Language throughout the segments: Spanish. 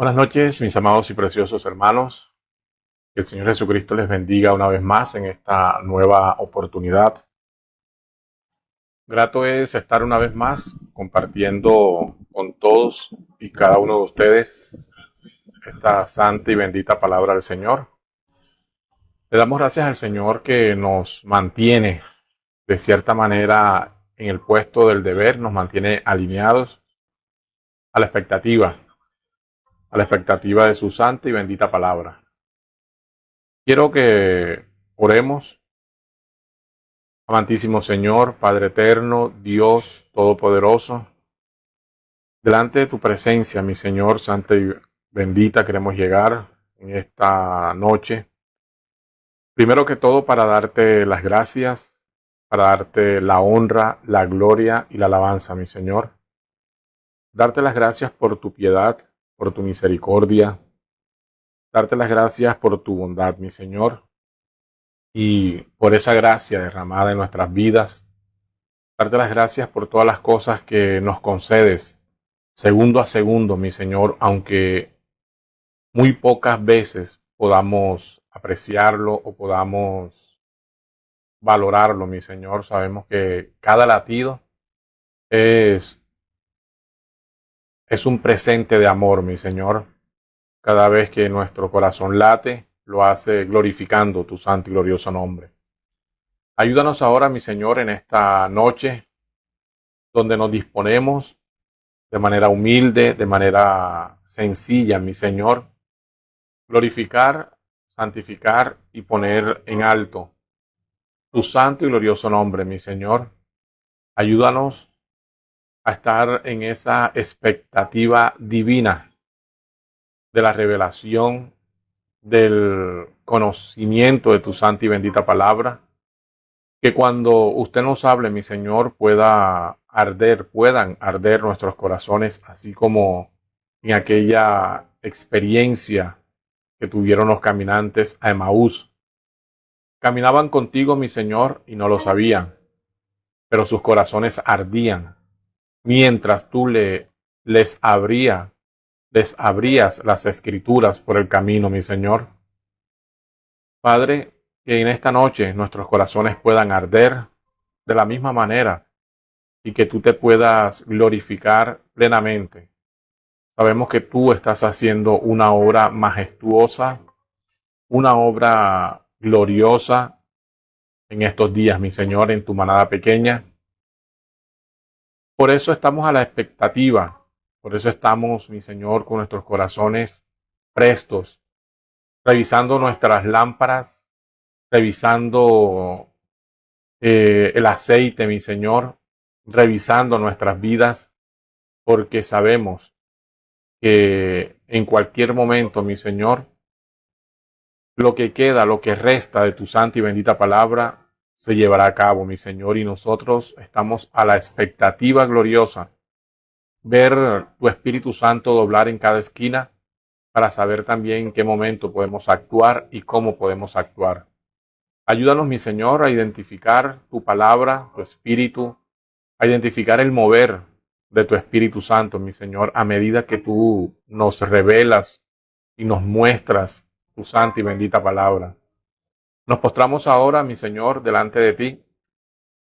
Buenas noches, mis amados y preciosos hermanos. Que el Señor Jesucristo les bendiga una vez más en esta nueva oportunidad. Grato es estar una vez más compartiendo con todos y cada uno de ustedes esta santa y bendita palabra del Señor. Le damos gracias al Señor que nos mantiene de cierta manera en el puesto del deber, nos mantiene alineados a la expectativa, a la expectativa de su santa y bendita palabra. Quiero que oremos. Amantísimo Señor, Padre eterno, Dios todopoderoso, delante de tu presencia, mi Señor, santa y bendita, queremos llegar en esta noche. Primero que todo, para darte las gracias, para darte la honra, la gloria y la alabanza, mi Señor. Darte las gracias por tu piedad, por tu misericordia. Darte las gracias por tu bondad, mi Señor, y por esa gracia derramada en nuestras vidas. Darte las gracias por todas las cosas que nos concedes segundo a segundo, mi Señor, aunque muy pocas veces podamos apreciarlo o podamos valorarlo, mi Señor. Sabemos que cada latido es, es un presente de amor, mi Señor. Cada vez que nuestro corazón late, lo hace glorificando tu santo y glorioso nombre. Ayúdanos ahora, mi Señor, en esta noche donde nos disponemos de manera humilde, de manera sencilla, mi Señor, glorificar, santificar y poner en alto tu santo y glorioso nombre, mi Señor. Ayúdanos a estar en esa expectativa divina de la revelación, del conocimiento de tu santa y bendita palabra, que cuando usted nos hable, mi Señor, puedan arder nuestros corazones, así como en aquella experiencia que tuvieron los caminantes a Emaús. Caminaban contigo, mi Señor, y no lo sabían, pero sus corazones ardían, mientras tú les abrías las escrituras por el camino, mi Señor. Padre, que en esta noche nuestros corazones puedan arder de la misma manera y que tú te puedas glorificar plenamente. Sabemos que tú estás haciendo una obra majestuosa, una obra gloriosa en estos días, mi Señor, en tu manada pequeña. Por eso estamos a la expectativa, por eso estamos, mi Señor, con nuestros corazones prestos, revisando nuestras lámparas, revisando el aceite, mi Señor, revisando nuestras vidas, porque sabemos que en cualquier momento, mi Señor, lo que queda, lo que resta de tu santa y bendita palabra, se llevará a cabo, mi Señor, y nosotros estamos a la expectativa gloriosa, ver tu Espíritu Santo doblar en cada esquina para saber también en qué momento podemos actuar y cómo podemos actuar. Ayúdanos, mi Señor, a identificar tu palabra, tu Espíritu, a identificar el mover de tu Espíritu Santo, mi Señor, a medida que tú nos revelas y nos muestras tu santa y bendita palabra. Nos postramos ahora, mi Señor, delante de ti,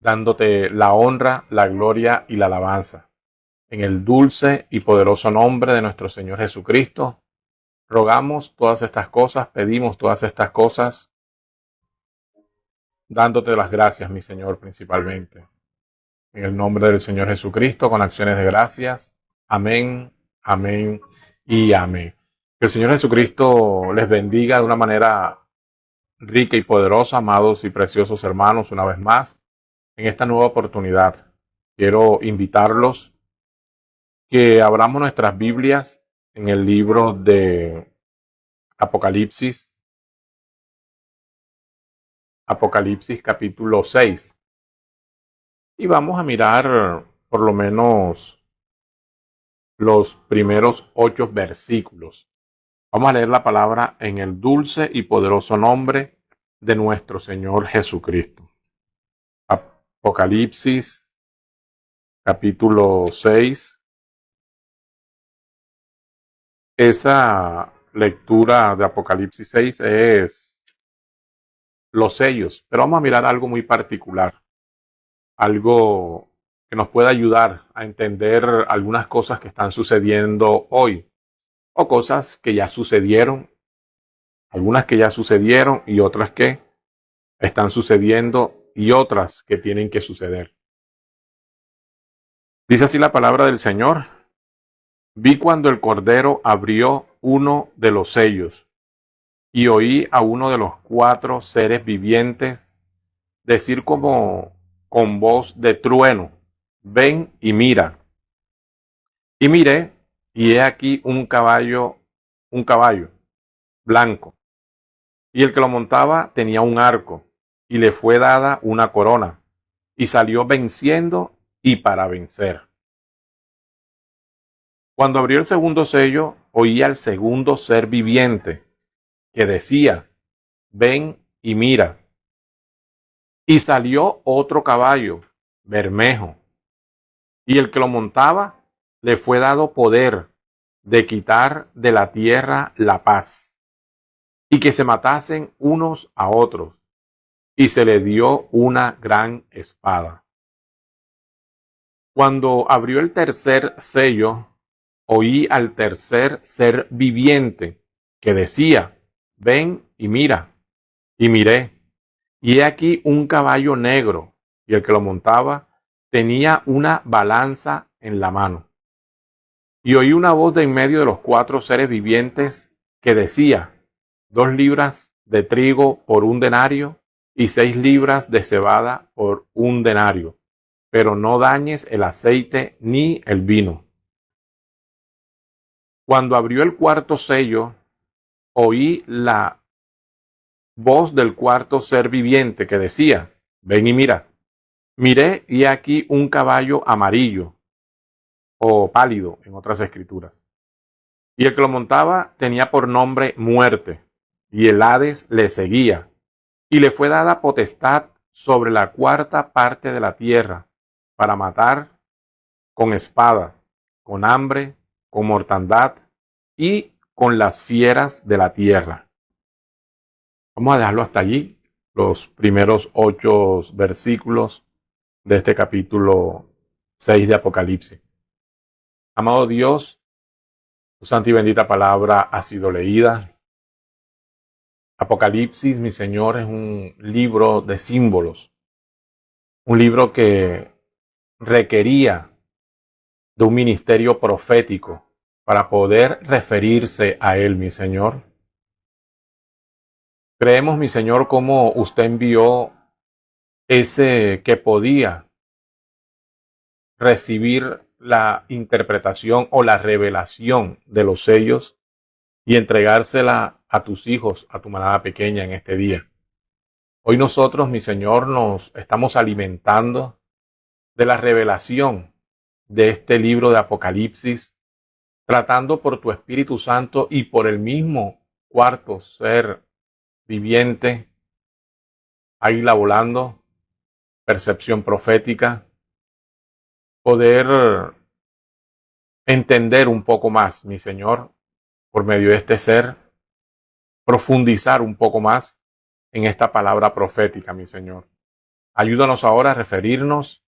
dándote la honra, la gloria y la alabanza. En el dulce y poderoso nombre de nuestro Señor Jesucristo, rogamos todas estas cosas, pedimos todas estas cosas, dándote las gracias, mi Señor, principalmente. En el nombre del Señor Jesucristo, con acciones de gracias. Amén, amén y amén. Que el Señor Jesucristo les bendiga de una manera rica y poderosa, amados y preciosos hermanos, una vez más, en esta nueva oportunidad. Quiero invitarlos que abramos nuestras Biblias en el libro de Apocalipsis, Apocalipsis capítulo 6. Y vamos a mirar por lo menos los primeros 8 versículos. Vamos a leer la palabra en el dulce y poderoso nombre de nuestro Señor Jesucristo. Apocalipsis capítulo 6, Esa lectura de Apocalipsis 6 es los sellos, pero vamos a mirar algo muy particular, algo que nos pueda ayudar a entender algunas cosas que están sucediendo hoy o cosas que ya sucedieron, algunas que ya sucedieron y otras que están sucediendo y otras que tienen que suceder. Dice así la palabra del Señor: vi cuando el Cordero abrió uno de los sellos y oí a uno de los cuatro seres vivientes decir como con voz de trueno: ven y mira. Y miré, y he aquí un caballo blanco, y el que lo montaba tenía un arco, y le fue dada una corona, y salió venciendo y para vencer. Cuando abrió el segundo sello, oí al segundo ser viviente, que decía: ven y mira. Y salió otro caballo, bermejo, y el que lo montaba le fue dado poder de quitar de la tierra la paz, y que se matasen unos a otros, y se le dio una gran espada. Cuando abrió el tercer sello, oí al tercer ser viviente, que decía: ven y mira. Y miré, y he aquí un caballo negro, y el que lo montaba tenía una balanza en la mano. Y oí una voz de en medio de los cuatro seres vivientes que decía: 2 libras de trigo por un denario, y 6 libras de cebada por un denario, pero no dañes el aceite ni el vino. Cuando abrió el cuarto sello, oí la voz del cuarto ser viviente que decía: ven y mira. Miré, y aquí un caballo amarillo, o pálido en otras escrituras. Y el que lo montaba tenía por nombre Muerte, y el Hades le seguía, y le fue dada potestad sobre la cuarta parte de la tierra, para matar con espada, con hambre, con mortandad y con las fieras de la tierra. Vamos a dejarlo hasta allí, los primeros 8 versículos de este capítulo 6 de Apocalipsis. Amado Dios, tu santa y bendita palabra ha sido leída. Apocalipsis, mi Señor, es un libro de símbolos, un libro que requería de un ministerio profético para poder referirse a él, mi Señor. Creemos, mi Señor, cómo usted envió ese que podía recibir la interpretación o la revelación de los sellos y entregársela a tus hijos, a tu manada pequeña en este día. Hoy nosotros, mi Señor, nos estamos alimentando de la revelación de este libro de Apocalipsis, tratando por tu Espíritu Santo y por el mismo cuarto ser viviente, águila volando, percepción profética, poder entender un poco más, mi Señor, por medio de este ser, profundizar un poco más en esta palabra profética, mi Señor. Ayúdanos ahora a referirnos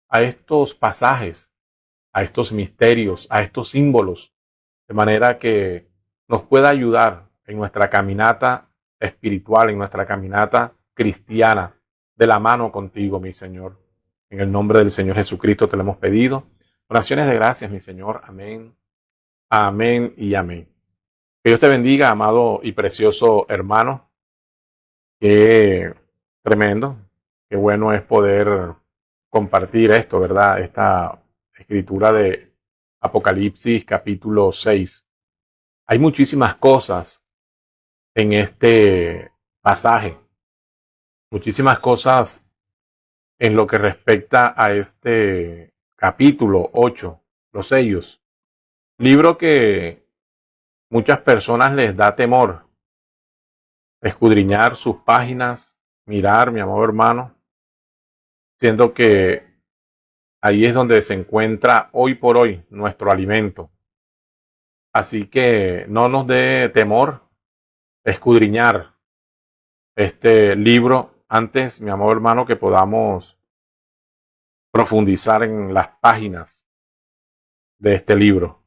a estos pasajes, a estos misterios, a estos símbolos, de manera que nos pueda ayudar en nuestra caminata espiritual, en nuestra caminata cristiana, de la mano contigo, mi Señor. En el nombre del Señor Jesucristo te lo hemos pedido. Oraciones de gracias, mi Señor. Amén, amén y amén. Que Dios te bendiga, amado y precioso hermano. Qué tremendo, qué bueno es poder compartir esto, ¿verdad? Esta escritura de Apocalipsis capítulo 6. Hay muchísimas cosas en este pasaje, muchísimas cosas en lo que respecta a este capítulo 8, los sellos. Libro que muchas personas les da temor escudriñar sus páginas, mirar, mi amado hermano, siendo que ahí es donde se encuentra hoy por hoy nuestro alimento. Así que no nos dé temor escudriñar este libro antes, mi amado hermano, que podamos profundizar en las páginas de este libro.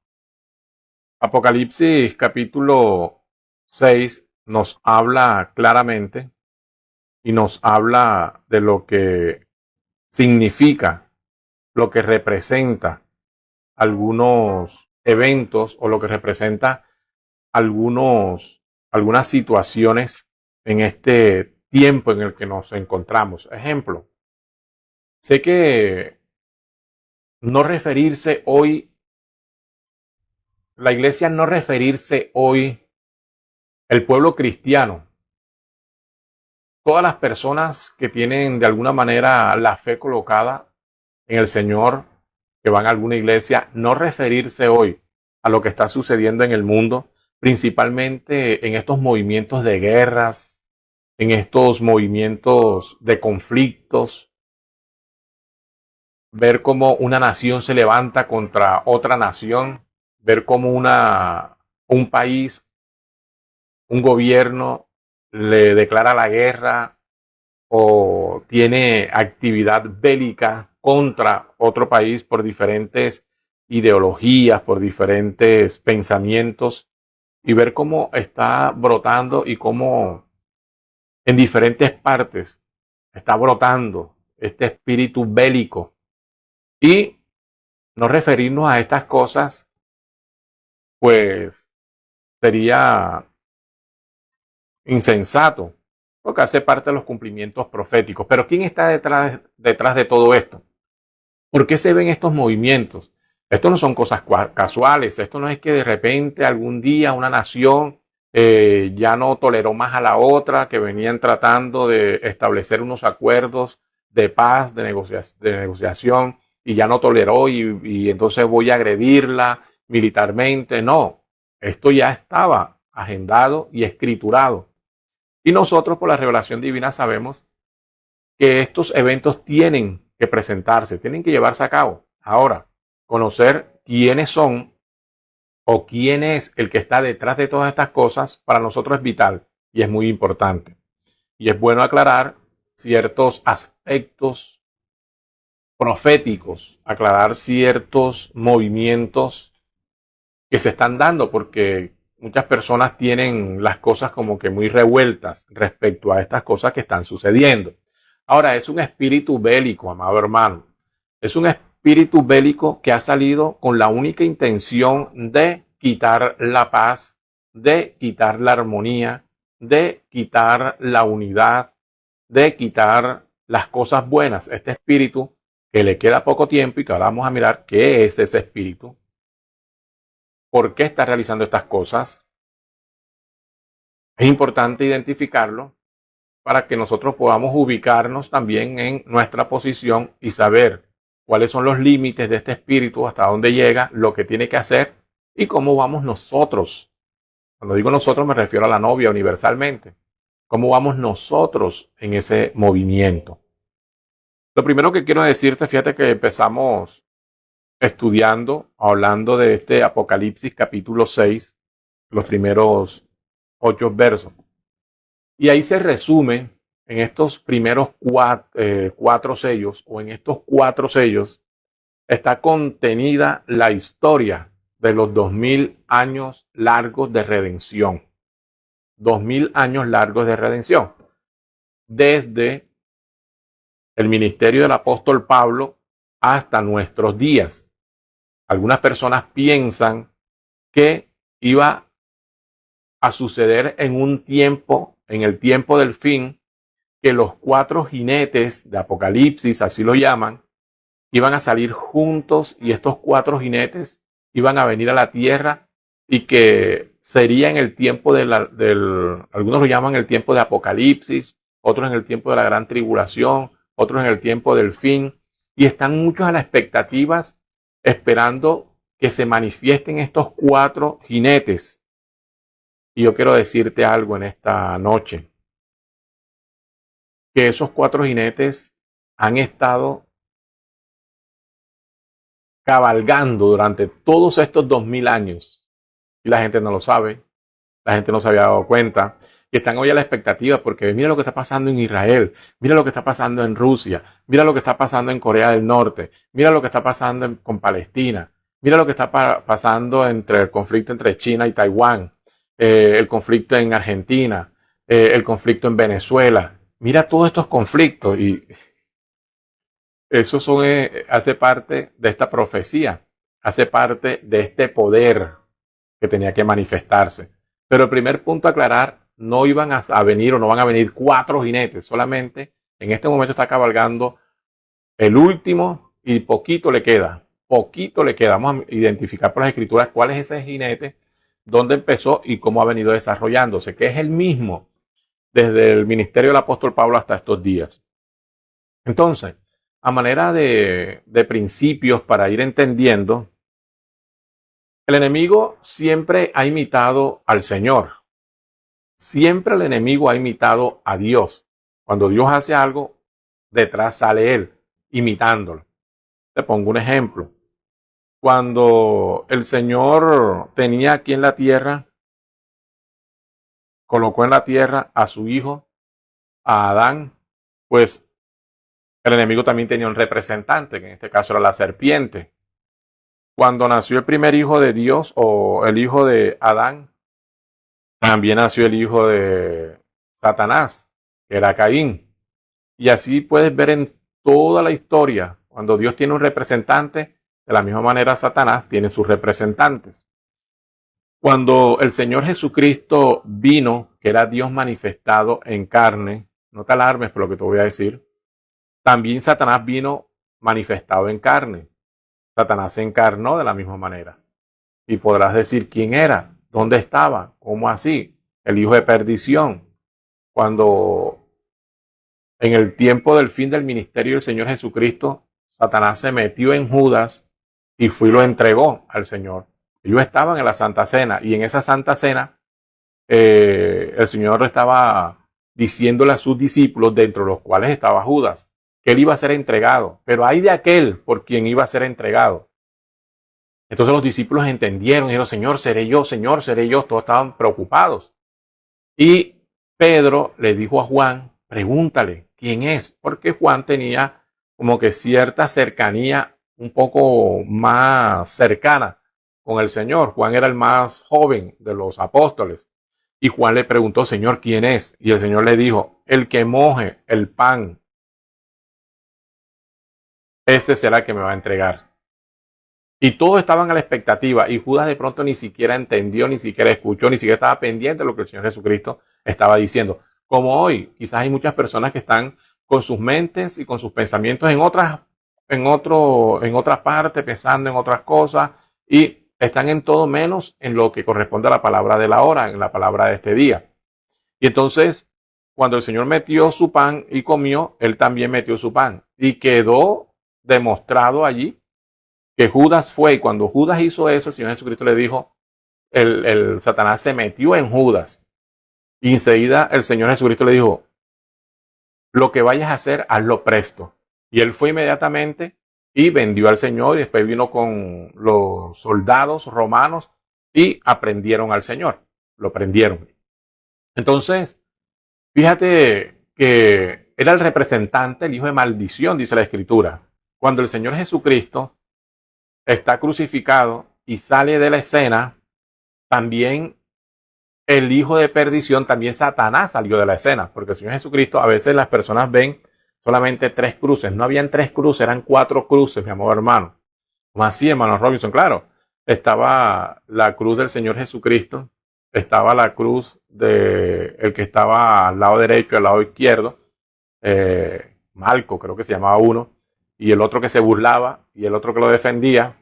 Apocalipsis capítulo 6 nos habla claramente y nos habla de lo que significa, lo que representa algunos eventos o lo que representa algunas situaciones en este tiempo en el que nos encontramos. Ejemplo, sé que no referirse hoy, la iglesia no referirse hoy, el pueblo cristiano, todas las personas que tienen de alguna manera la fe colocada en el Señor, que van a alguna iglesia, no referirse hoy a lo que está sucediendo en el mundo, principalmente en estos movimientos de guerras, en estos movimientos de conflictos, ver cómo una nación se levanta contra otra nación, ver cómo un país, un gobierno le declara la guerra o tiene actividad bélica contra otro país por diferentes ideologías, por diferentes pensamientos, y ver cómo está brotando y cómo en diferentes partes está brotando este espíritu bélico. Y no referirnos a estas cosas, pues sería insensato, porque hace parte de los cumplimientos proféticos. Pero ¿quién está detrás de todo esto? ¿Por qué se ven estos movimientos? Esto no son cosas casuales, esto no es que de repente algún día una nación ya no toleró más a la otra, que venían tratando de establecer unos acuerdos de paz, de negociación, y ya no toleró y entonces voy a agredirla militarmente. No, esto ya estaba agendado y escriturado. Y nosotros por la revelación divina sabemos que estos eventos tienen que presentarse, tienen que llevarse a cabo. Ahora, conocer quiénes son o quién es el que está detrás de todas estas cosas para nosotros es vital y es muy importante. Y es bueno aclarar ciertos aspectos proféticos, aclarar ciertos movimientos que se están dando, porque muchas personas tienen las cosas como que muy revueltas respecto a estas cosas que están sucediendo. Ahora, es un espíritu bélico, amado hermano. Es un espíritu bélico que ha salido con la única intención de quitar la paz, de quitar la armonía, de quitar la unidad, de quitar las cosas buenas. Este espíritu que le queda poco tiempo y que ahora vamos a mirar qué es ese espíritu, por qué está realizando estas cosas. Es importante identificarlo para que nosotros podamos ubicarnos también en nuestra posición y saber cuáles son los límites de este espíritu, hasta dónde llega, lo que tiene que hacer y cómo vamos nosotros. Cuando digo nosotros me refiero a la novia universalmente. ¿Cómo vamos nosotros en ese movimiento? Lo primero que quiero decirte, fíjate que empezamos estudiando, hablando de este Apocalipsis capítulo 6, los primeros 8 versos. Y ahí se resume en estos primeros cuatro sellos, o en estos 4 sellos, está contenida la historia de los 2000 años largos de redención. 2000 años largos de redención. Desde el ministerio del apóstol Pablo hasta nuestros días. Algunas personas piensan que iba a suceder en un tiempo, en el tiempo del fin, que los 4 jinetes de Apocalipsis, así lo llaman, iban a salir juntos y estos 4 jinetes iban a venir a la tierra y que sería en el tiempo algunos lo llaman el tiempo de Apocalipsis, otros en el tiempo de la gran tribulación, otros en el tiempo del fin, y están muchos a las expectativas esperando que se manifiesten estos 4 jinetes. Y yo quiero decirte algo en esta noche, que esos 4 jinetes han estado cabalgando durante todos estos 2000 años y la gente no lo sabe, la gente no se había dado cuenta. Y están hoy a la expectativa porque mira lo que está pasando en Israel, mira lo que está pasando en Rusia, mira lo que está pasando en Corea del Norte, mira lo que está pasando con Palestina, mira lo que está pasando entre el conflicto entre China y Taiwán, el conflicto en Argentina, el conflicto en Venezuela. Mira todos estos conflictos y eso hace parte de esta profecía, hace parte de este poder que tenía que manifestarse. Pero el primer punto a aclarar, no iban a venir o no van a venir 4 jinetes, solamente en este momento está cabalgando el último y poquito le queda. Poquito le queda. Vamos a identificar por las escrituras cuál es ese jinete, dónde empezó y cómo ha venido desarrollándose, que es el mismo desde el ministerio del apóstol Pablo hasta estos días. Entonces, a manera de principios para ir entendiendo, el enemigo siempre ha imitado al Señor. Siempre el enemigo ha imitado a Dios. Cuando Dios hace algo, detrás sale él, imitándolo. Te pongo un ejemplo. Cuando el Señor tenía aquí en la tierra, colocó en la tierra a su hijo, a Adán, pues el enemigo también tenía un representante, que en este caso era la serpiente. Cuando nació el primer hijo de Dios o el hijo de Adán, también nació el hijo de Satanás, que era Caín. Y así puedes ver en toda la historia, cuando Dios tiene un representante, de la misma manera Satanás tiene sus representantes. Cuando el Señor Jesucristo vino, que era Dios manifestado en carne, no te alarmes por lo que te voy a decir, también Satanás vino manifestado en carne. Satanás se encarnó de la misma manera. Y podrás decir quién era, dónde estaba, cómo así, el hijo de perdición. Cuando en el tiempo del fin del ministerio del Señor Jesucristo, Satanás se metió en Judas y fue y lo entregó al Señor. Ellos estaban en la Santa Cena y en esa Santa Cena el Señor estaba diciéndole a sus discípulos, dentro de los cuales estaba Judas, que él iba a ser entregado. Pero hay de aquel por quien iba a ser entregado. Entonces los discípulos entendieron y dijeron, Señor, seré yo. Todos estaban preocupados. Y Pedro le dijo a Juan, pregúntale quién es, porque Juan tenía como que cierta cercanía un poco más cercana con el Señor. Juan era el más joven de los apóstoles. Y Juan le preguntó, Señor, ¿quién es? Y el Señor le dijo, el que moje el pan, ese será el que me va a entregar. Y todos estaban a la expectativa y Judas de pronto ni siquiera entendió, ni siquiera escuchó, ni siquiera estaba pendiente de lo que el Señor Jesucristo estaba diciendo. Como hoy, quizás hay muchas personas que están con sus mentes y con sus pensamientos en otra parte, pensando en otras cosas y están en todo menos en lo que corresponde a la palabra de la hora, en la palabra de este día. Y entonces, cuando el Señor metió su pan y comió, Él también metió su pan y quedó demostrado allí que Judas fue, y cuando Judas hizo eso, el Señor Jesucristo le dijo, el Satanás se metió en Judas. Y enseguida el Señor Jesucristo le dijo, lo que vayas a hacer, hazlo presto. Y él fue inmediatamente y vendió al Señor y después vino con los soldados romanos y aprendieron al Señor. Lo prendieron. Entonces, fíjate que era el representante, el hijo de maldición, dice la Escritura. Cuando el Señor Jesucristo está crucificado y sale de la escena, también el hijo de perdición, también Satanás salió de la escena, porque el Señor Jesucristo, a veces las personas ven solamente 3 cruces, no habían 3 cruces, eran 4 cruces, mi amor hermano. Como así, hermano Robinson, claro, estaba la cruz del Señor Jesucristo, estaba la cruz de el que estaba al lado derecho y al lado izquierdo, Malco creo que se llamaba uno, y el otro que se burlaba y el otro que lo defendía.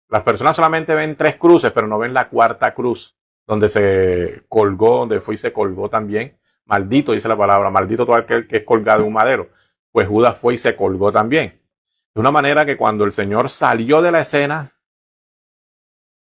Las personas solamente ven 3 cruces, pero no ven la 4ª cruz, donde se colgó, donde fue y se colgó también. Maldito, dice la palabra, maldito todo aquel que es colgado en un madero. Pues Judas fue y se colgó también. De una manera que cuando el Señor salió de la escena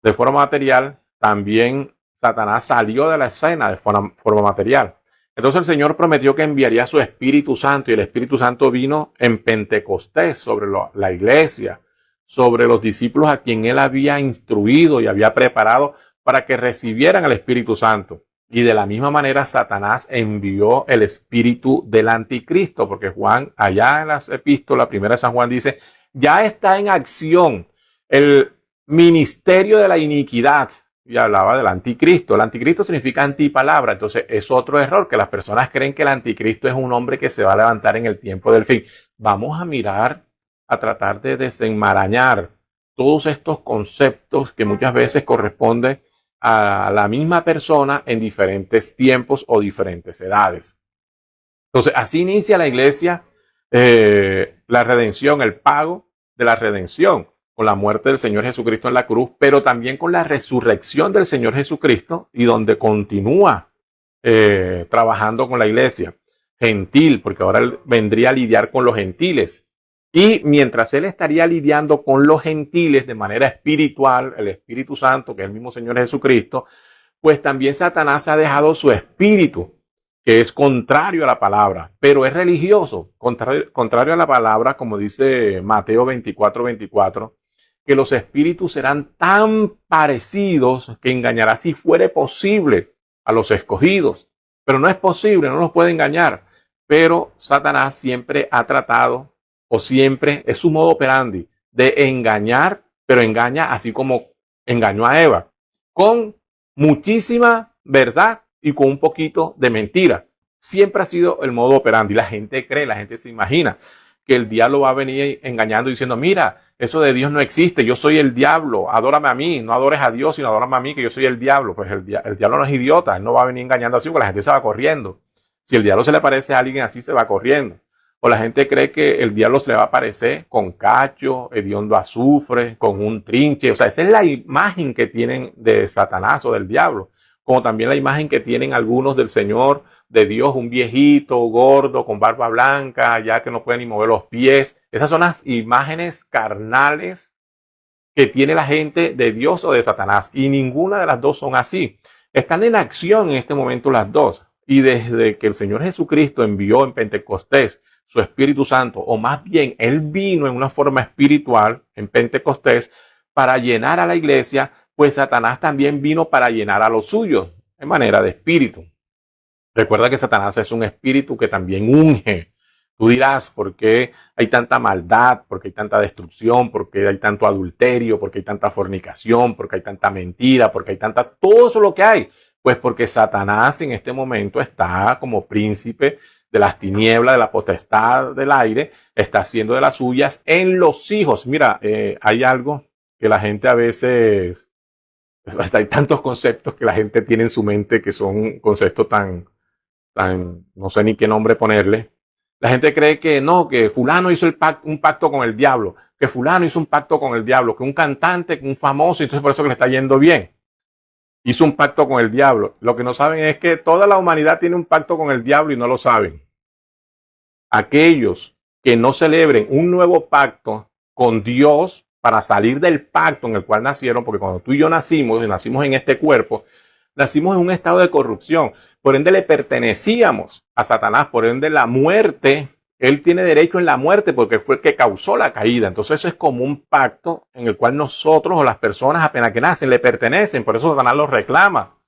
de forma material, también Satanás salió de la escena de forma material. Entonces el Señor prometió que enviaría su Espíritu Santo y el Espíritu Santo vino en Pentecostés sobre la iglesia, sobre los discípulos a quien Él había instruido y había preparado para que recibieran el Espíritu Santo. Y de la misma manera Satanás envió el espíritu del anticristo, porque Juan, allá en las epístolas, primera de San Juan dice, ya está en acción el ministerio de la iniquidad. Y hablaba del anticristo. El anticristo significa antipalabra. Entonces es otro error, que las personas creen que el anticristo es un hombre que se va a levantar en el tiempo del fin. Vamos a mirar, a tratar de desenmarañar todos estos conceptos que muchas veces corresponden a la misma persona en diferentes tiempos o diferentes edades. Entonces, así inicia la iglesia, la redención, el pago de la redención, con la muerte del Señor Jesucristo en la cruz, pero también con la resurrección del Señor Jesucristo, y donde continúa trabajando con la iglesia gentil, porque ahora él vendría a lidiar con los gentiles. Y mientras él estaría lidiando con los gentiles de manera espiritual, el Espíritu Santo, que es el mismo Señor Jesucristo, pues también Satanás ha dejado su espíritu, que es contrario a la palabra, pero es religioso, contrario a la palabra, como dice Mateo 24:24, que los espíritus serán tan parecidos que engañará si fuere posible a los escogidos. Pero no es posible, no los puede engañar. Pero Satanás siempre ha tratado, o siempre es su modo operandi, de engañar, pero engaña así como engañó a Eva, con muchísima verdad y con un poquito de mentira. Siempre ha sido el modo operandi. La gente cree, la gente se imagina que el diablo va a venir engañando diciendo, mira, eso de Dios no existe, yo soy el diablo, adórame a mí, no adores a Dios, sino adórame a mí, que yo soy el diablo. Pues el diablo no es idiota, él no va a venir engañando así, porque la gente se va corriendo. Si el diablo se le parece a alguien así, se va corriendo. O la gente cree que el diablo se le va a aparecer con cacho, hediondo azufre, con un trinche. O sea, esa es la imagen que tienen de Satanás o del diablo. Como también la imagen que tienen algunos del Señor, de Dios, un viejito, gordo, con barba blanca, ya que no puede ni mover los pies. Esas son las imágenes carnales que tiene la gente de Dios o de Satanás. Y ninguna de las dos son así. Están en acción en este momento las dos. Y desde que el Señor Jesucristo envió en Pentecostés su Espíritu Santo, o más bien Él vino en una forma espiritual en Pentecostés para llenar a la iglesia, pues Satanás también vino para llenar a los suyos en manera de espíritu. Recuerda que Satanás es un espíritu que también unge. Tú dirás, ¿por qué hay tanta maldad? ¿Por qué hay tanta destrucción? ¿Por qué hay tanto adulterio? ¿Por qué hay tanta fornicación? ¿Por qué hay tanta mentira? ¿Por qué hay tanta... todo eso lo que hay? Pues porque Satanás en este momento está como príncipe de las tinieblas, de la potestad del aire, está haciendo de las suyas en los hijos. Mira, hay algo que la gente a veces... hasta hay tantos conceptos que la gente tiene en su mente que son conceptos tan no sé ni qué nombre ponerle. La gente cree que no, que fulano hizo un pacto con el diablo, que fulano hizo un pacto con el diablo, que un cantante, que un famoso, entonces por eso que le está yendo bien, hizo un pacto con el diablo. Lo que no saben es que toda la humanidad tiene un pacto con el diablo y no lo saben. Aquellos que no celebren un nuevo pacto con Dios para salir del pacto en el cual nacieron, porque cuando tú y yo nacimos en este cuerpo, nacimos en un estado de corrupción. Por ende le pertenecíamos a Satanás, por ende la muerte, él tiene derecho en la muerte porque fue el que causó la caída. Entonces eso es como un pacto en el cual nosotros o las personas apenas que nacen le pertenecen, por eso Satanás los reclama.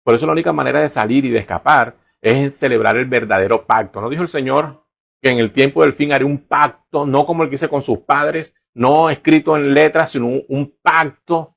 Por eso la única manera de salir y de escapar es celebrar el verdadero pacto. ¿No dijo el Señor que en el tiempo del fin haré un pacto, no como el que hice con sus padres, no escrito en letras, sino un pacto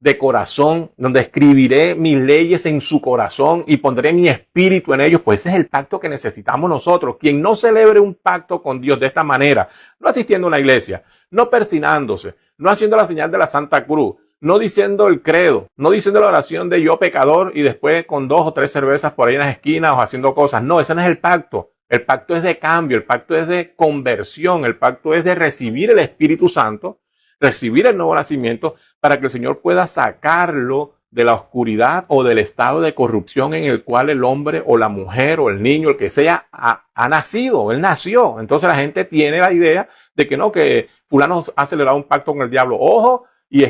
de corazón, donde escribiré mis leyes en su corazón y pondré mi espíritu en ellos? Pues ese es el pacto que necesitamos nosotros. Quien no celebre un pacto con Dios de esta manera, no asistiendo a una iglesia, no persinándose, no haciendo la señal de la Santa Cruz, no diciendo el credo, no diciendo la oración de yo pecador y después con 2 o 3 cervezas por ahí en las esquinas o haciendo cosas. No, ese no es el pacto. El pacto es de cambio, el pacto es de conversión, el pacto es de recibir el Espíritu Santo, recibir el nuevo nacimiento para que el Señor pueda sacarlo de la oscuridad o del estado de corrupción en el cual el hombre o la mujer o el niño, el que sea, ha nacido, él nació. Entonces la gente tiene la idea de que no, que fulano ha celebrado un pacto con el diablo. Ojo, y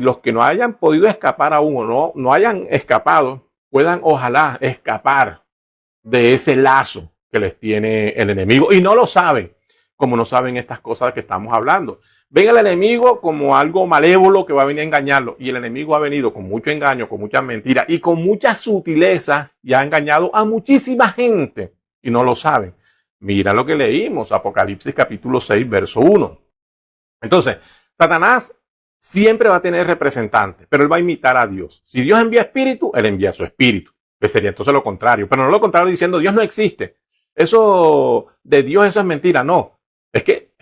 los que no hayan podido escapar aún o no hayan escapado, puedan ojalá escapar de ese lazo que les tiene el enemigo. Y no lo saben, como no saben estas cosas que estamos hablando. ven al enemigo como algo malévolo que va a venir a engañarlo. Y el enemigo ha venido con mucho engaño, con muchas mentiras y con mucha sutileza y ha engañado a muchísima gente y no lo saben. Mira lo que leímos, Apocalipsis capítulo 6, verso 1. Entonces, Satanás siempre va a tener representantes, pero él va a imitar a Dios. Si Dios envía espíritu, él envía su espíritu. Que sería entonces lo contrario. Pero no lo contrario diciendo Dios no existe. Eso de Dios, eso es mentira. No. Es que,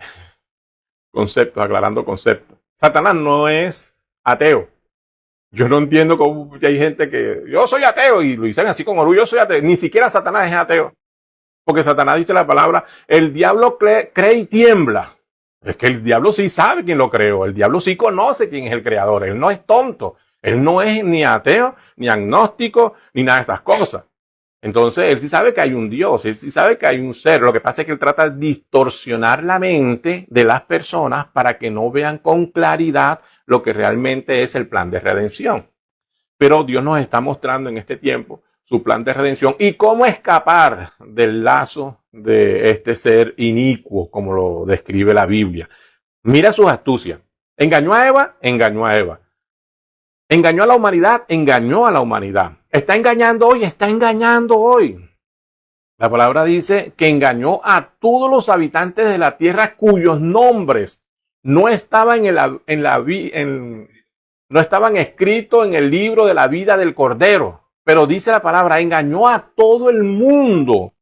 conceptos, aclarando conceptos. Satanás no es ateo. Yo no entiendo cómo hay gente que yo soy ateo y lo dicen así con orgullo, yo soy ateo. Ni siquiera Satanás es ateo. Porque Satanás dice la palabra, el diablo cree y tiembla. Es que el diablo sí sabe quién lo creó, el diablo sí conoce quién es el creador, él no es tonto, él no es ni ateo, ni agnóstico, ni nada de esas cosas. Entonces, él sí sabe que hay un Dios, él sí sabe que hay un ser. Lo que pasa es que él trata de distorsionar la mente de las personas para que no vean con claridad lo que realmente es el plan de redención. Pero Dios nos está mostrando en este tiempo su plan de redención y cómo escapar del lazo de este ser inicuo, como lo describe la Biblia. Mira sus astucias. Engañó a Eva, engañó a Eva. Engañó a la humanidad, engañó a la humanidad. Está engañando hoy, está engañando hoy. La palabra dice que engañó a todos los habitantes de la tierra cuyos nombres no estaban no estaban escritos en el libro de la vida del Cordero. Pero dice la palabra, engañó a todo el mundo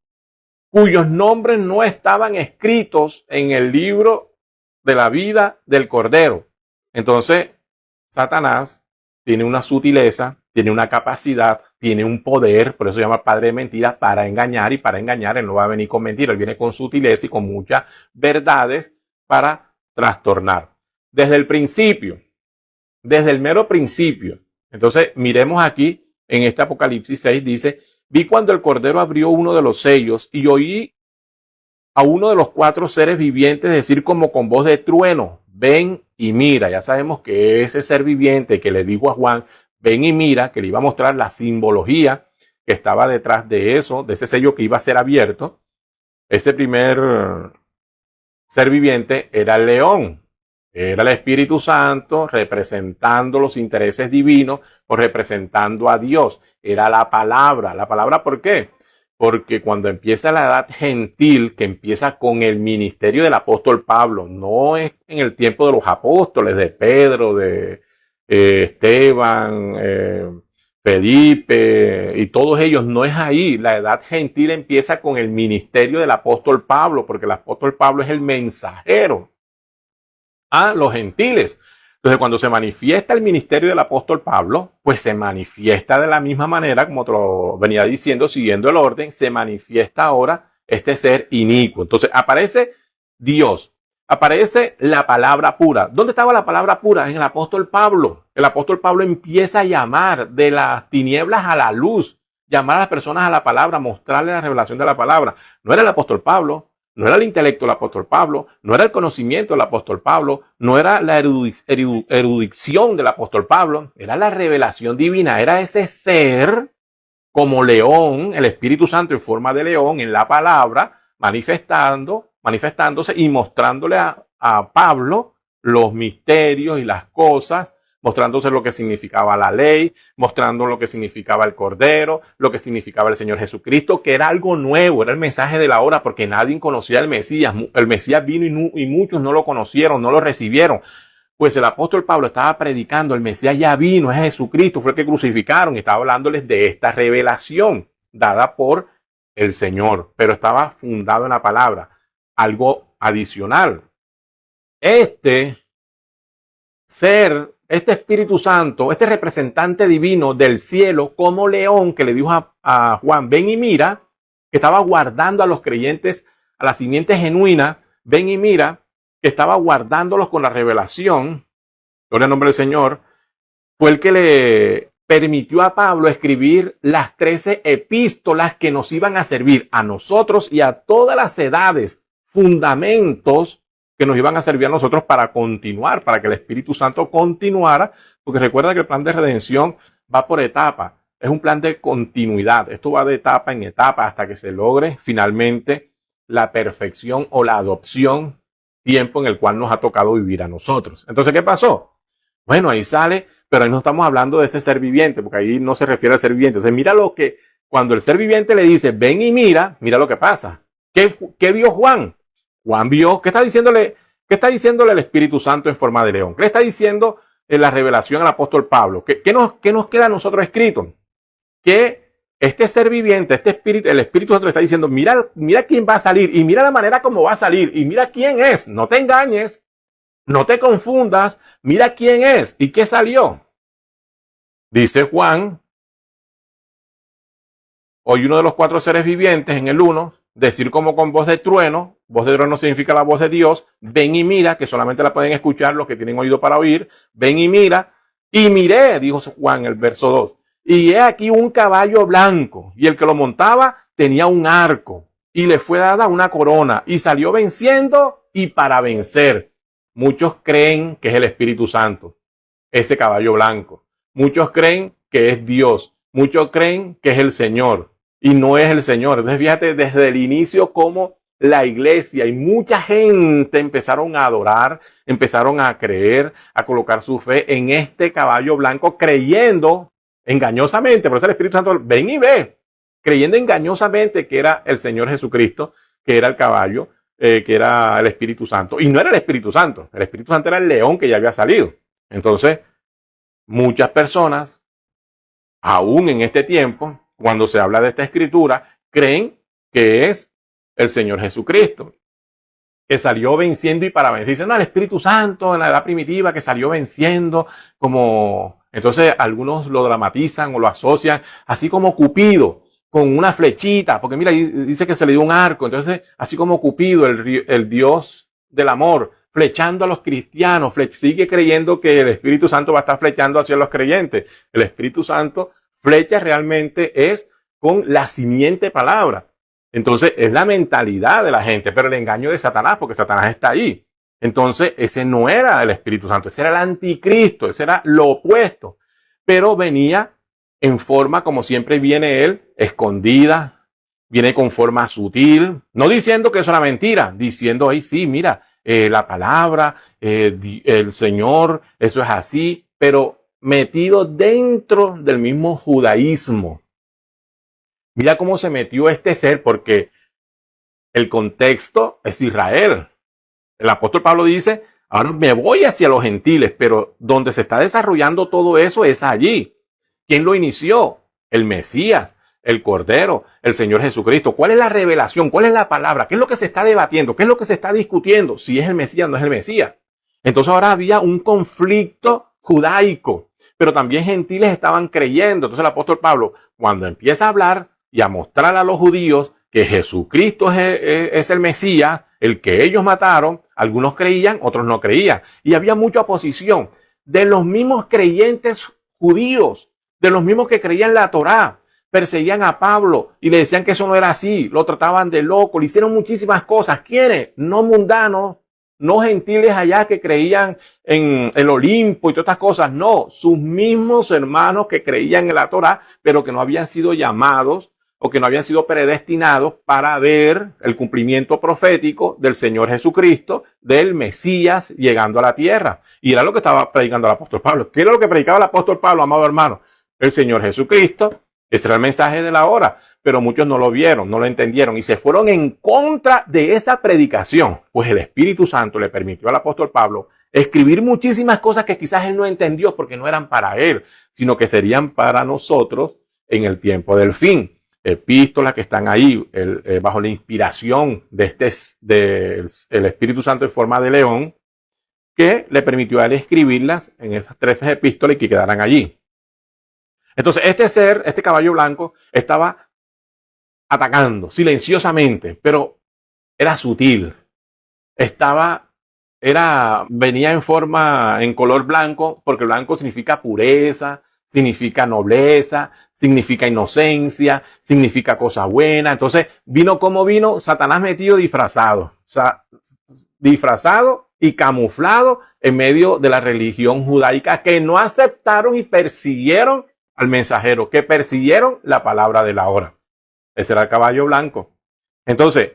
cuyos nombres no estaban escritos en el libro de la vida del Cordero. Entonces, Satanás tiene una sutileza, tiene una capacidad, tiene un poder, por eso se llama padre de mentiras, para engañar, y para engañar él no va a venir con mentiras, él viene con sutileza y con muchas verdades para trastornar. Desde el principio, desde el mero principio. Entonces, miremos aquí en este Apocalipsis 6, dice, vi cuando el Cordero abrió uno de los sellos y oí a uno de los cuatro seres vivientes decir como con voz de trueno, ven y mira. Ya sabemos que ese ser viviente que le dijo a Juan, ven y mira, que le iba a mostrar la simbología que estaba detrás de eso, de ese sello que iba a ser abierto. Ese primer ser viviente era el león. Era el Espíritu Santo representando los intereses divinos o representando a Dios. Era la palabra. ¿La palabra por qué? Porque cuando empieza la edad gentil, que empieza con el ministerio del apóstol Pablo, no es en el tiempo de los apóstoles, de Pedro, de Esteban, Felipe y todos ellos, no es ahí. La edad gentil empieza con el ministerio del apóstol Pablo, porque el apóstol Pablo es el mensajero a los gentiles. Entonces, cuando se manifiesta el ministerio del apóstol Pablo, pues se manifiesta de la misma manera, como te lo venía diciendo, siguiendo el orden, se manifiesta ahora este ser inicuo. Entonces, aparece Dios, aparece la palabra pura. ¿Dónde estaba la palabra pura? En el apóstol Pablo. El apóstol Pablo empieza a llamar de las tinieblas a la luz, llamar a las personas a la palabra, mostrarles la revelación de la palabra. No era el apóstol Pablo, no era el intelecto del apóstol Pablo, no era el conocimiento del apóstol Pablo, no era la erudición del apóstol Pablo, era la revelación divina, era ese ser como león, el Espíritu Santo en forma de león en la palabra, manifestándose y mostrándole a Pablo los misterios y las cosas, mostrándose lo que significaba la ley, mostrando lo que significaba el Cordero, lo que significaba el Señor Jesucristo, que era algo nuevo, era el mensaje de la hora, porque nadie conocía al Mesías. El Mesías vino y muchos no lo conocieron, no lo recibieron. Pues el apóstol Pablo estaba predicando, el Mesías ya vino, es Jesucristo, fue el que crucificaron, y estaba hablándoles de esta revelación dada por el Señor, pero estaba fundado en la palabra. Algo adicional. Este ser, este Espíritu Santo, este representante divino del cielo, como león que le dijo a Juan, ven y mira, que estaba guardando a los creyentes, a la simiente genuina, ven y mira, que estaba guardándolos con la revelación, gloria al nombre del Señor, fue el que le permitió a Pablo escribir las 13 epístolas que nos iban a servir a nosotros y a todas las edades, fundamentos que nos iban a servir a nosotros para continuar, para que el Espíritu Santo continuara, porque recuerda que el plan de redención va por etapa, es un plan de continuidad, esto va de etapa en etapa hasta que se logre finalmente la perfección o la adopción tiempo en el cual nos ha tocado vivir a nosotros. Entonces, ¿qué pasó? Bueno, ahí sale, pero ahí no estamos hablando de ese ser viviente, porque ahí no se refiere al ser viviente. Entonces, mira lo que, cuando el ser viviente le dice, ven y mira lo que pasa. ¿Qué vio Juan? Juan vio, ¿qué está diciéndole el Espíritu Santo en forma de león? ¿Qué le está diciendo en la revelación al apóstol Pablo? ¿Qué nos queda a nosotros escrito? Que este ser viviente, este espíritu, el Espíritu Santo le está diciendo, mira quién va a salir y mira la manera como va a salir y mira quién es, no te engañes, no te confundas, mira quién es y qué salió. Dice Juan, oí uno de los 4 seres vivientes en el 1, decir como con voz de trueno significa la voz de Dios, ven y mira, que solamente la pueden escuchar los que tienen oído para oír, ven y mira, y miré, dijo Juan, el verso 2, y he aquí un caballo blanco, y el que lo montaba tenía un arco, y le fue dada una corona, y salió venciendo y para vencer. Muchos creen que es el Espíritu Santo, ese caballo blanco. Muchos creen que es Dios. Muchos creen que es el Señor. Y no es el Señor. Entonces fíjate desde el inicio cómo la iglesia y mucha gente empezaron a adorar, empezaron a creer, a colocar su fe en este caballo blanco, creyendo engañosamente, por eso el Espíritu Santo, ven y ve, creyendo engañosamente que era el Señor Jesucristo, que era el caballo, que era el Espíritu Santo. Y no era el Espíritu Santo era el león que ya había salido. Entonces, muchas personas, aún en este tiempo, cuando se habla de esta escritura, creen que es el Señor Jesucristo, que salió venciendo y para vencer. Dicen, no, el Espíritu Santo en la edad primitiva que salió venciendo, como... Entonces algunos lo dramatizan o lo asocian, así como Cupido, con una flechita, porque mira, dice que se le dio un arco, entonces así como Cupido, el Dios del amor, flechando a los cristianos, sigue creyendo que el Espíritu Santo va a estar flechando hacia los creyentes. El Espíritu Santo flecha realmente es con la simiente palabra. Entonces es la mentalidad de la gente, pero el engaño de Satanás, porque Satanás está ahí. Entonces ese no era el Espíritu Santo, ese era el anticristo, ese era lo opuesto. Pero venía en forma, como siempre viene él, escondida, viene con forma sutil, no diciendo que es una mentira, diciendo ahí sí, mira, la palabra, el Señor, eso es así, pero metido dentro del mismo judaísmo. Mira cómo se metió este ser, porque el contexto es Israel. El apóstol Pablo dice, ahora me voy hacia los gentiles, pero donde se está desarrollando todo eso es allí. ¿Quién lo inició? El Mesías, el Cordero, el Señor Jesucristo. ¿Cuál es la revelación? ¿Cuál es la palabra? ¿Qué es lo que se está debatiendo? ¿Qué es lo que se está discutiendo? Si es el Mesías o no es el Mesías. Entonces ahora había un conflicto judaico, pero también gentiles estaban creyendo. Entonces el apóstol Pablo, cuando empieza a hablar y a mostrar a los judíos que Jesucristo es el Mesías, el que ellos mataron, algunos creían, otros no creían. Y había mucha oposición de los mismos creyentes judíos, de los mismos que creían la Torá. Perseguían a Pablo y le decían que eso no era así, lo trataban de loco, le hicieron muchísimas cosas. ¿Quiénes? No mundanos, no gentiles allá que creían en el Olimpo y todas estas cosas, no, sus mismos hermanos que creían en la Torá, pero que no habían sido llamados o que no habían sido predestinados para ver el cumplimiento profético del Señor Jesucristo, del Mesías llegando a la tierra. Y era lo que estaba predicando el apóstol Pablo. ¿Qué era lo que predicaba el apóstol Pablo, amado hermano? El Señor Jesucristo. Ese era el mensaje de la hora, pero muchos no lo vieron, no lo entendieron y se fueron en contra de esa predicación. Pues el Espíritu Santo le permitió al apóstol Pablo escribir muchísimas cosas que quizás él no entendió porque no eran para él, sino que serían para nosotros en el tiempo del fin. Epístolas que están ahí bajo la inspiración de el Espíritu Santo en forma de león, que le permitió a él escribirlas en esas 13 epístolas y que quedaran allí. Entonces este caballo blanco, estaba atacando silenciosamente, pero era sutil. Venía en color blanco, porque blanco significa pureza, significa nobleza, significa inocencia, significa cosa buena. Entonces, vino como vino, Satanás metido disfrazado. O sea, disfrazado y camuflado en medio de la religión judaica que no aceptaron y persiguieron al mensajero, que persiguieron la palabra de la hora. Ese era el caballo blanco. Entonces,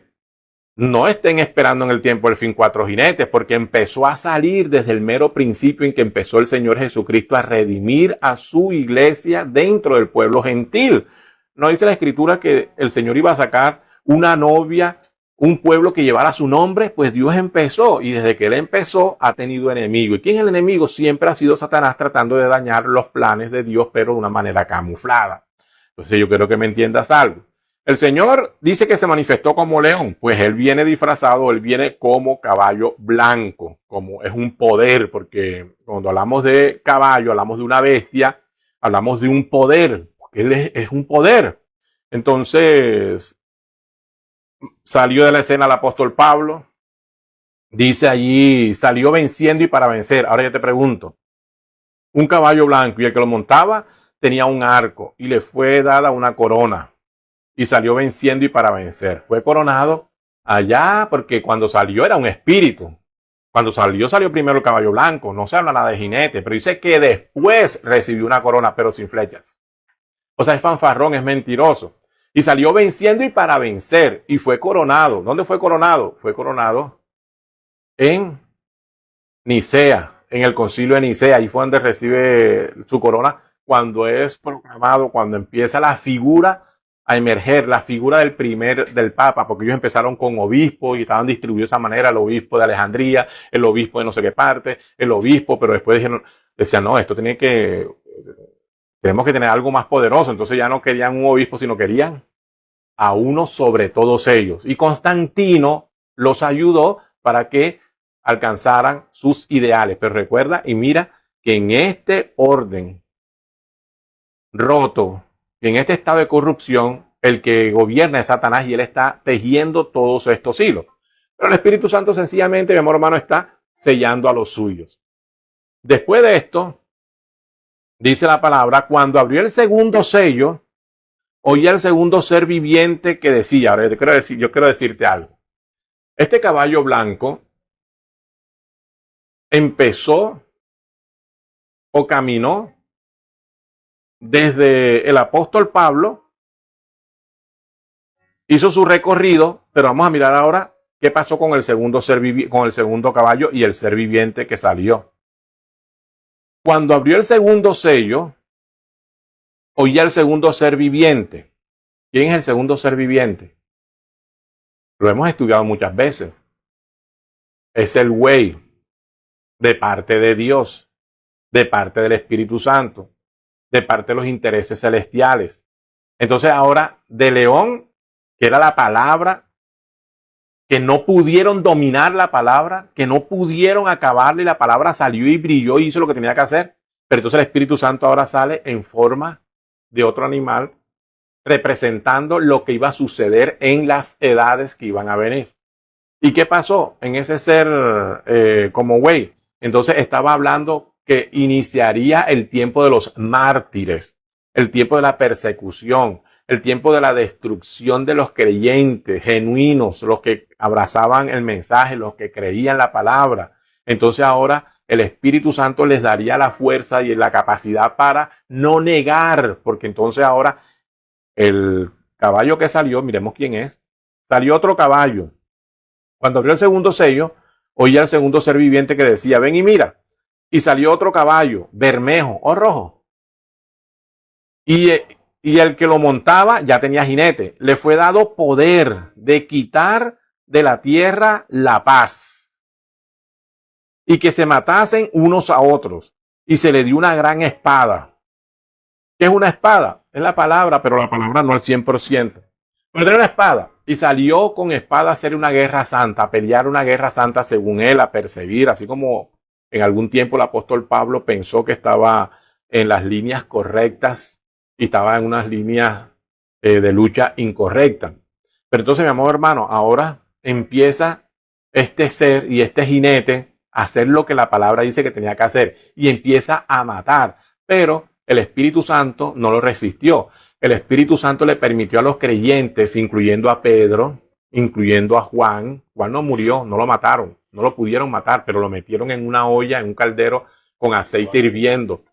No estén esperando en el tiempo del fin 4 jinetes, porque empezó a salir desde el mero principio en que empezó el Señor Jesucristo a redimir a su iglesia dentro del pueblo gentil. No dice la Escritura que el Señor iba a sacar una novia, un pueblo que llevara su nombre. Pues Dios empezó, y desde que Él empezó ha tenido enemigo. ¿Y quién es el enemigo? Siempre ha sido Satanás, tratando de dañar los planes de Dios, pero de una manera camuflada. Entonces yo quiero que me entiendas algo. El Señor dice que se manifestó como león, pues Él viene disfrazado, Él viene como caballo blanco, como es un poder, porque cuando hablamos de caballo, hablamos de una bestia, hablamos de un poder, porque Él es un poder. Entonces, salió de la escena el apóstol Pablo, dice allí, salió venciendo y para vencer. Ahora yo te pregunto, un caballo blanco, y el que lo montaba tenía un arco, y le fue dada una corona, y salió venciendo y para vencer. Fue coronado allá, porque cuando salió era un espíritu. Cuando salió primero el caballo blanco. No se habla nada de jinete, pero dice que después recibió una corona, pero sin flechas. O sea, es fanfarrón, es mentiroso. Y salió venciendo y para vencer. Y fue coronado. ¿Dónde fue coronado? Fue coronado en Nicea, en el concilio de Nicea. Ahí fue donde recibe su corona, cuando es proclamado, cuando empieza la figura a emerger, la figura del Papa, porque ellos empezaron con obispos y estaban distribuidos de esa manera: el obispo de Alejandría, el obispo de no sé qué parte, el obispo, pero después decían, no, esto tenemos que tener algo más poderoso. Entonces ya no querían un obispo, sino querían a uno sobre todos ellos. Y Constantino los ayudó para que alcanzaran sus ideales. Pero recuerda y mira que en este orden roto, en este estado de corrupción, el que gobierna es Satanás, y él está tejiendo todos estos hilos. Pero el Espíritu Santo sencillamente, mi amor hermano, está sellando a los suyos. Después de esto, dice la palabra, cuando abrió el segundo sello, oía el segundo ser viviente que decía, ahora yo quiero decirte algo. Este caballo blanco empezó o caminó desde el apóstol Pablo, hizo su recorrido, pero vamos a mirar ahora qué pasó con el segundo con el segundo caballo y el ser viviente que salió. Cuando abrió el segundo sello, oía el segundo ser viviente. ¿Quién es el segundo ser viviente? Lo hemos estudiado muchas veces. Es el güey, de parte de Dios, de parte del Espíritu Santo, de parte de los intereses celestiales. Entonces ahora, de león, que era la palabra, que no pudieron dominar la palabra, que no pudieron acabarle, y la palabra salió y brilló y hizo lo que tenía que hacer. Pero entonces el Espíritu Santo ahora sale en forma de otro animal, representando lo que iba a suceder en las edades que iban a venir. ¿Y qué pasó en ese ser como güey? Entonces estaba hablando que iniciaría el tiempo de los mártires, el tiempo de la persecución, el tiempo de la destrucción de los creyentes genuinos, los que abrazaban el mensaje, los que creían la palabra. Entonces ahora el Espíritu Santo les daría la fuerza y la capacidad para no negar, porque entonces ahora el caballo que salió, miremos quién es, salió otro caballo. Cuando abrió el segundo sello, oía el segundo ser viviente que decía, ven y mira. Y salió otro caballo, bermejo o rojo. Y el que lo montaba ya tenía jinete. Le fue dado poder de quitar de la tierra la paz, y que se matasen unos a otros. Y se le dio una gran espada. ¿Qué es una espada? Es la palabra, pero la palabra no al 100%. Pero tenía una espada, y salió con espada a hacer una guerra santa, a pelear una guerra santa según él, a perseguir, así como en algún tiempo el apóstol Pablo pensó que estaba en las líneas correctas y estaba en unas líneas de lucha incorrectas. Pero entonces, mi amor hermano, ahora empieza este ser y este jinete a hacer lo que la palabra dice que tenía que hacer, y empieza a matar. Pero el Espíritu Santo no lo resistió. El Espíritu Santo le permitió a los creyentes, incluyendo a Pedro, incluyendo a Juan. Juan no murió, no lo mataron, no lo pudieron matar, pero lo metieron en una olla, en un caldero con aceite hirviendo.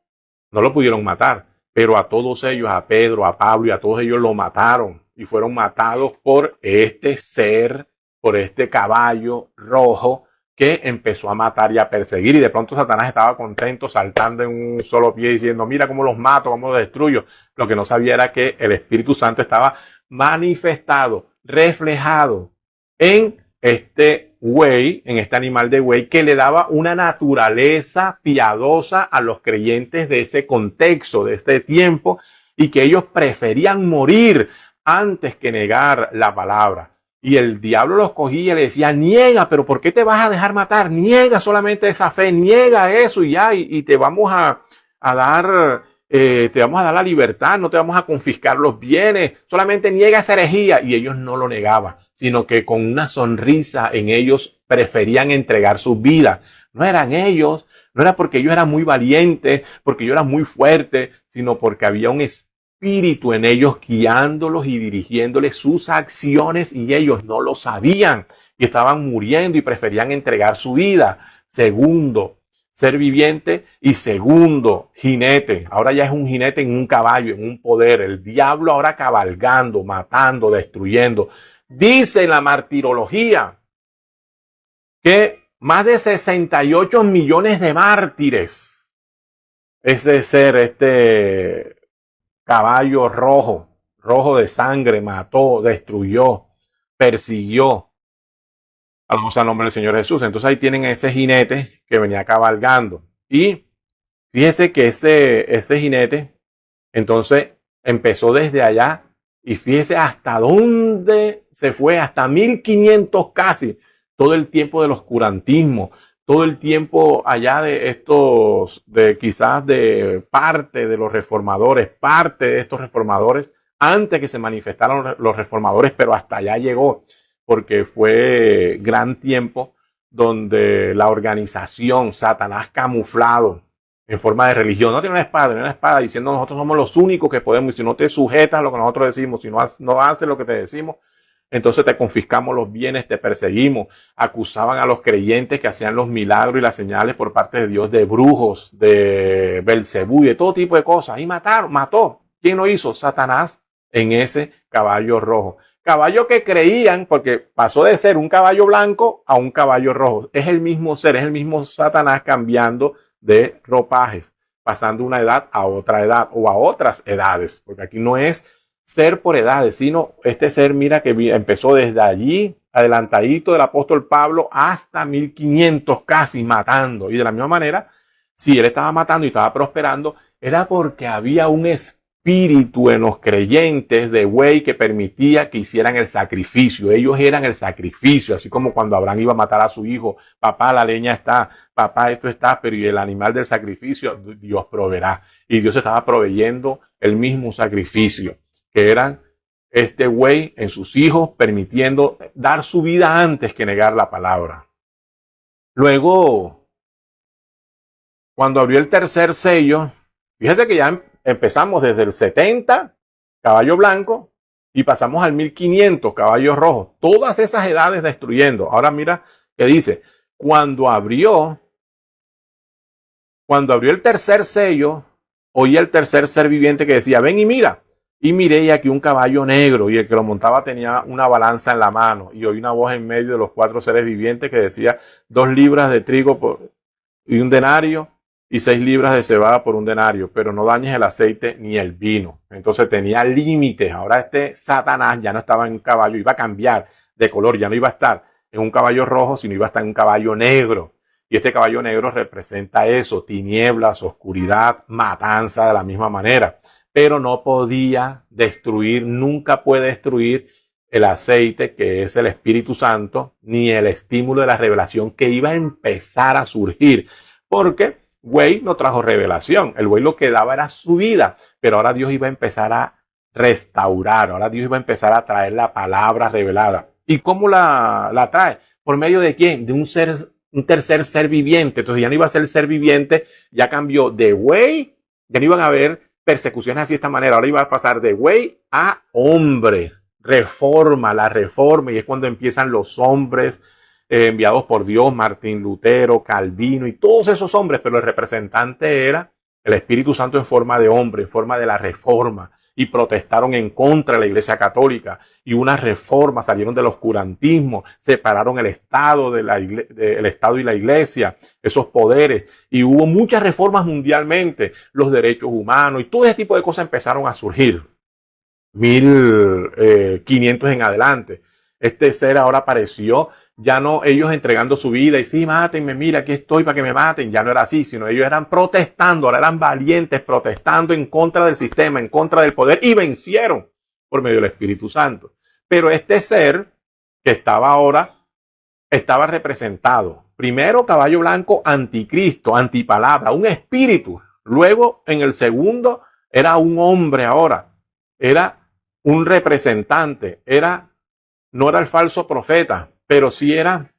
No lo pudieron matar, pero a todos ellos, a Pedro, a Pablo y a todos ellos lo mataron, y fueron matados por este ser por este caballo rojo que empezó a matar y a perseguir, y de pronto Satanás estaba contento saltando en un solo pie diciendo, mira cómo los mato, cómo los destruyo. Lo que no sabía era que el Espíritu Santo estaba manifestado, reflejado en este buey, en este animal de buey, que le daba una naturaleza piadosa a los creyentes de ese contexto, de este tiempo, y que ellos preferían morir antes que negar la palabra. Y el diablo los cogía y le decía, niega, pero ¿por qué te vas a dejar matar? Niega solamente esa fe, niega eso y ya, y te vamos a dar, te vamos a dar la libertad, no te vamos a confiscar los bienes, solamente niega esa herejía. Y ellos no lo negaban, sino que con una sonrisa en ellos preferían entregar sus vidas. No eran ellos, no era porque ellos eran muy valientes, porque ellos eran muy fuertes, sino porque había un espíritu en ellos guiándolos y dirigiéndoles sus acciones, y ellos no lo sabían y estaban muriendo y preferían entregar su vida. Segundo, ser viviente, y segundo, jinete. Ahora ya es un jinete en un caballo, en un poder. El diablo ahora cabalgando, matando, destruyendo. Dice la martirología que más de 68 millones de mártires, ese ser, este caballo rojo, rojo de sangre, mató, destruyó, persiguió. Alabamos al nombre del Señor Jesús. Entonces ahí tienen ese jinete que venía cabalgando. Y fíjese que ese jinete, entonces empezó desde allá, y fíjese hasta dónde se fue, hasta 1500 casi, todo el tiempo del oscurantismo, todo el tiempo allá de estos, de quizás de parte de los reformadores, parte de estos reformadores, antes que se manifestaran los reformadores, pero hasta allá llegó, porque fue gran tiempo donde la organización, Satanás camuflado en forma de religión, no tiene una espada diciendo nosotros somos los únicos que podemos, y si no te sujetas a lo que nosotros decimos, si no haces lo que te decimos, entonces te confiscamos los bienes, te perseguimos. Acusaban a los creyentes que hacían los milagros y las señales por parte de Dios de brujos, de Belcebú y de todo tipo de cosas. Y mató. ¿Quién lo hizo? Satanás en ese caballo rojo. Caballo que creían, porque pasó de ser un caballo blanco a un caballo rojo. Es el mismo ser, es el mismo Satanás cambiando de ropajes, pasando una edad a otra edad o a otras edades, porque aquí no es ser por edades, sino este ser, mira, que empezó desde allí, adelantadito del apóstol Pablo, hasta 1500 casi matando. Y de la misma manera, si él estaba matando y estaba prosperando, era porque había un espíritu en los creyentes de buey que permitía que hicieran el sacrificio. Ellos eran el sacrificio, así como cuando Abraham iba a matar a su hijo, papá, la leña está, papá, esto está, pero y el animal del sacrificio, Dios proveerá. Y Dios estaba proveyendo el mismo sacrificio, que eran este buey en sus hijos, permitiendo dar su vida antes que negar la palabra. Luego, cuando abrió el tercer sello, fíjate que ya empezamos desde el 70, caballo blanco, y pasamos al 1500, caballo rojo. Todas esas edades destruyendo. Ahora mira que dice, cuando abrió el tercer sello, oí el tercer ser viviente que decía, ven y mira. Y miré, y aquí un caballo negro, y el que lo montaba tenía una balanza en la mano, y oí una voz en medio de los 4 seres vivientes que decía, 2 libras de trigo y un denario, y 6 libras de cebada por un denario, pero no dañes el aceite ni el vino. Entonces tenía límites. Ahora este Satanás ya no estaba en un caballo, iba a cambiar de color, ya no iba a estar en un caballo rojo, sino iba a estar en un caballo negro. Y este caballo negro representa eso, tinieblas, oscuridad, matanza, de la misma manera. Pero no podía destruir, nunca puede destruir el aceite, que es el Espíritu Santo, ni el estímulo de la revelación que iba a empezar a surgir. Porque buey no trajo revelación, el buey lo que daba era su vida, pero ahora Dios iba a empezar a restaurar, ahora Dios iba a empezar a traer la palabra revelada. ¿Y cómo la trae? ¿Por medio de quién? De un tercer ser viviente. Entonces ya no iba a ser el ser viviente, ya cambió de buey, ya no iban a haber persecuciones así de esta manera, ahora iba a pasar de buey a hombre. Reforma, la reforma, y es cuando empiezan los hombres enviados por Dios, Martín Lutero, Calvino y todos esos hombres, pero el representante era el Espíritu Santo en forma de hombre, en forma de la reforma, y protestaron en contra de la Iglesia Católica, y unas reformas salieron del oscurantismo, separaron el Estado, el Estado y la Iglesia, esos poderes, y hubo muchas reformas mundialmente, los derechos humanos, y todo ese tipo de cosas empezaron a surgir. 1500 en adelante. Este ser ahora apareció, ya no ellos entregando su vida y sí, mátenme, mira, aquí estoy para que me maten, ya no era así, sino ellos eran protestando, ahora eran valientes, protestando en contra del sistema, en contra del poder, y vencieron por medio del Espíritu Santo. Pero este ser que estaba ahora, estaba representado, primero caballo blanco, anticristo, antipalabra, un espíritu. Luego, en el segundo, era un hombre ahora, era un representante, no era el falso profeta, pero sí era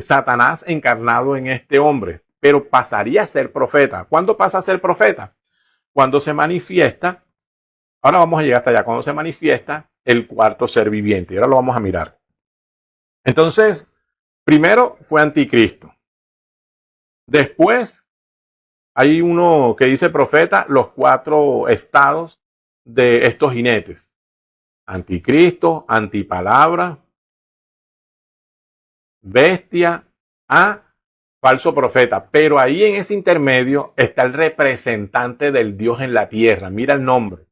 Satanás encarnado en este hombre, pero pasaría a ser profeta. ¿Cuándo pasa a ser profeta? Cuando se manifiesta, ahora vamos a llegar hasta allá, cuando se manifiesta el cuarto ser viviente, y ahora lo vamos a mirar. Entonces, primero fue anticristo. Después hay uno que dice profeta, los 4 estados de estos jinetes. Anticristo, antipalabra, bestia, falso profeta. Pero ahí en ese intermedio está el representante del Dios en la tierra. Mira el nombre.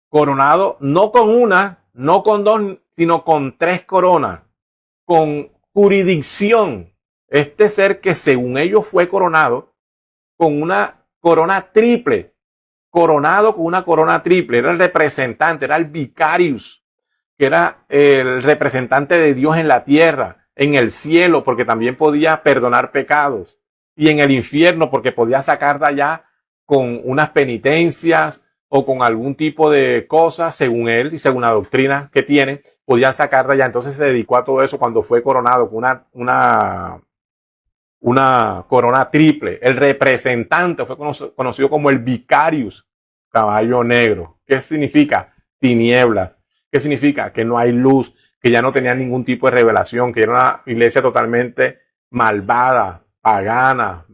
Coronado no con una, no con 2, sino con 3 coronas. Con jurisdicción. Este ser que según ellos fue coronado con una corona triple. Coronado con una corona triple. Era el representante, era el vicarius, que era el representante de Dios en la tierra, en el cielo, porque también podía perdonar pecados, y en el infierno, porque podía sacar de allá con unas penitencias o con algún tipo de cosas, según él y según la doctrina que tiene, podían sacar de allá. Entonces se dedicó a todo eso cuando fue coronado con una corona triple. El representante fue conocido como el vicarius, caballo negro. ¿Qué significa? Tinieblas. ¿Qué significa? Que no hay luz, que ya no tenía ningún tipo de revelación, que era una iglesia totalmente malvada, pagana,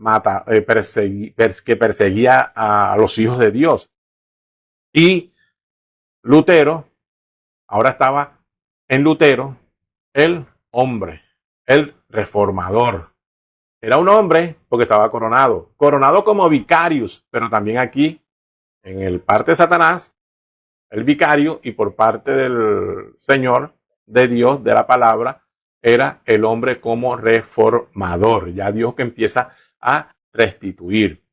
que perseguía a los hijos de Dios. Y Lutero, ahora estaba en Lutero, el hombre, el reformador. Era un hombre porque estaba coronado como vicarius, pero también aquí, en el parte de Satanás, el vicario, y por parte del Señor, de Dios, de la palabra, era el hombre como reformador. Ya Dios que empieza a restituir.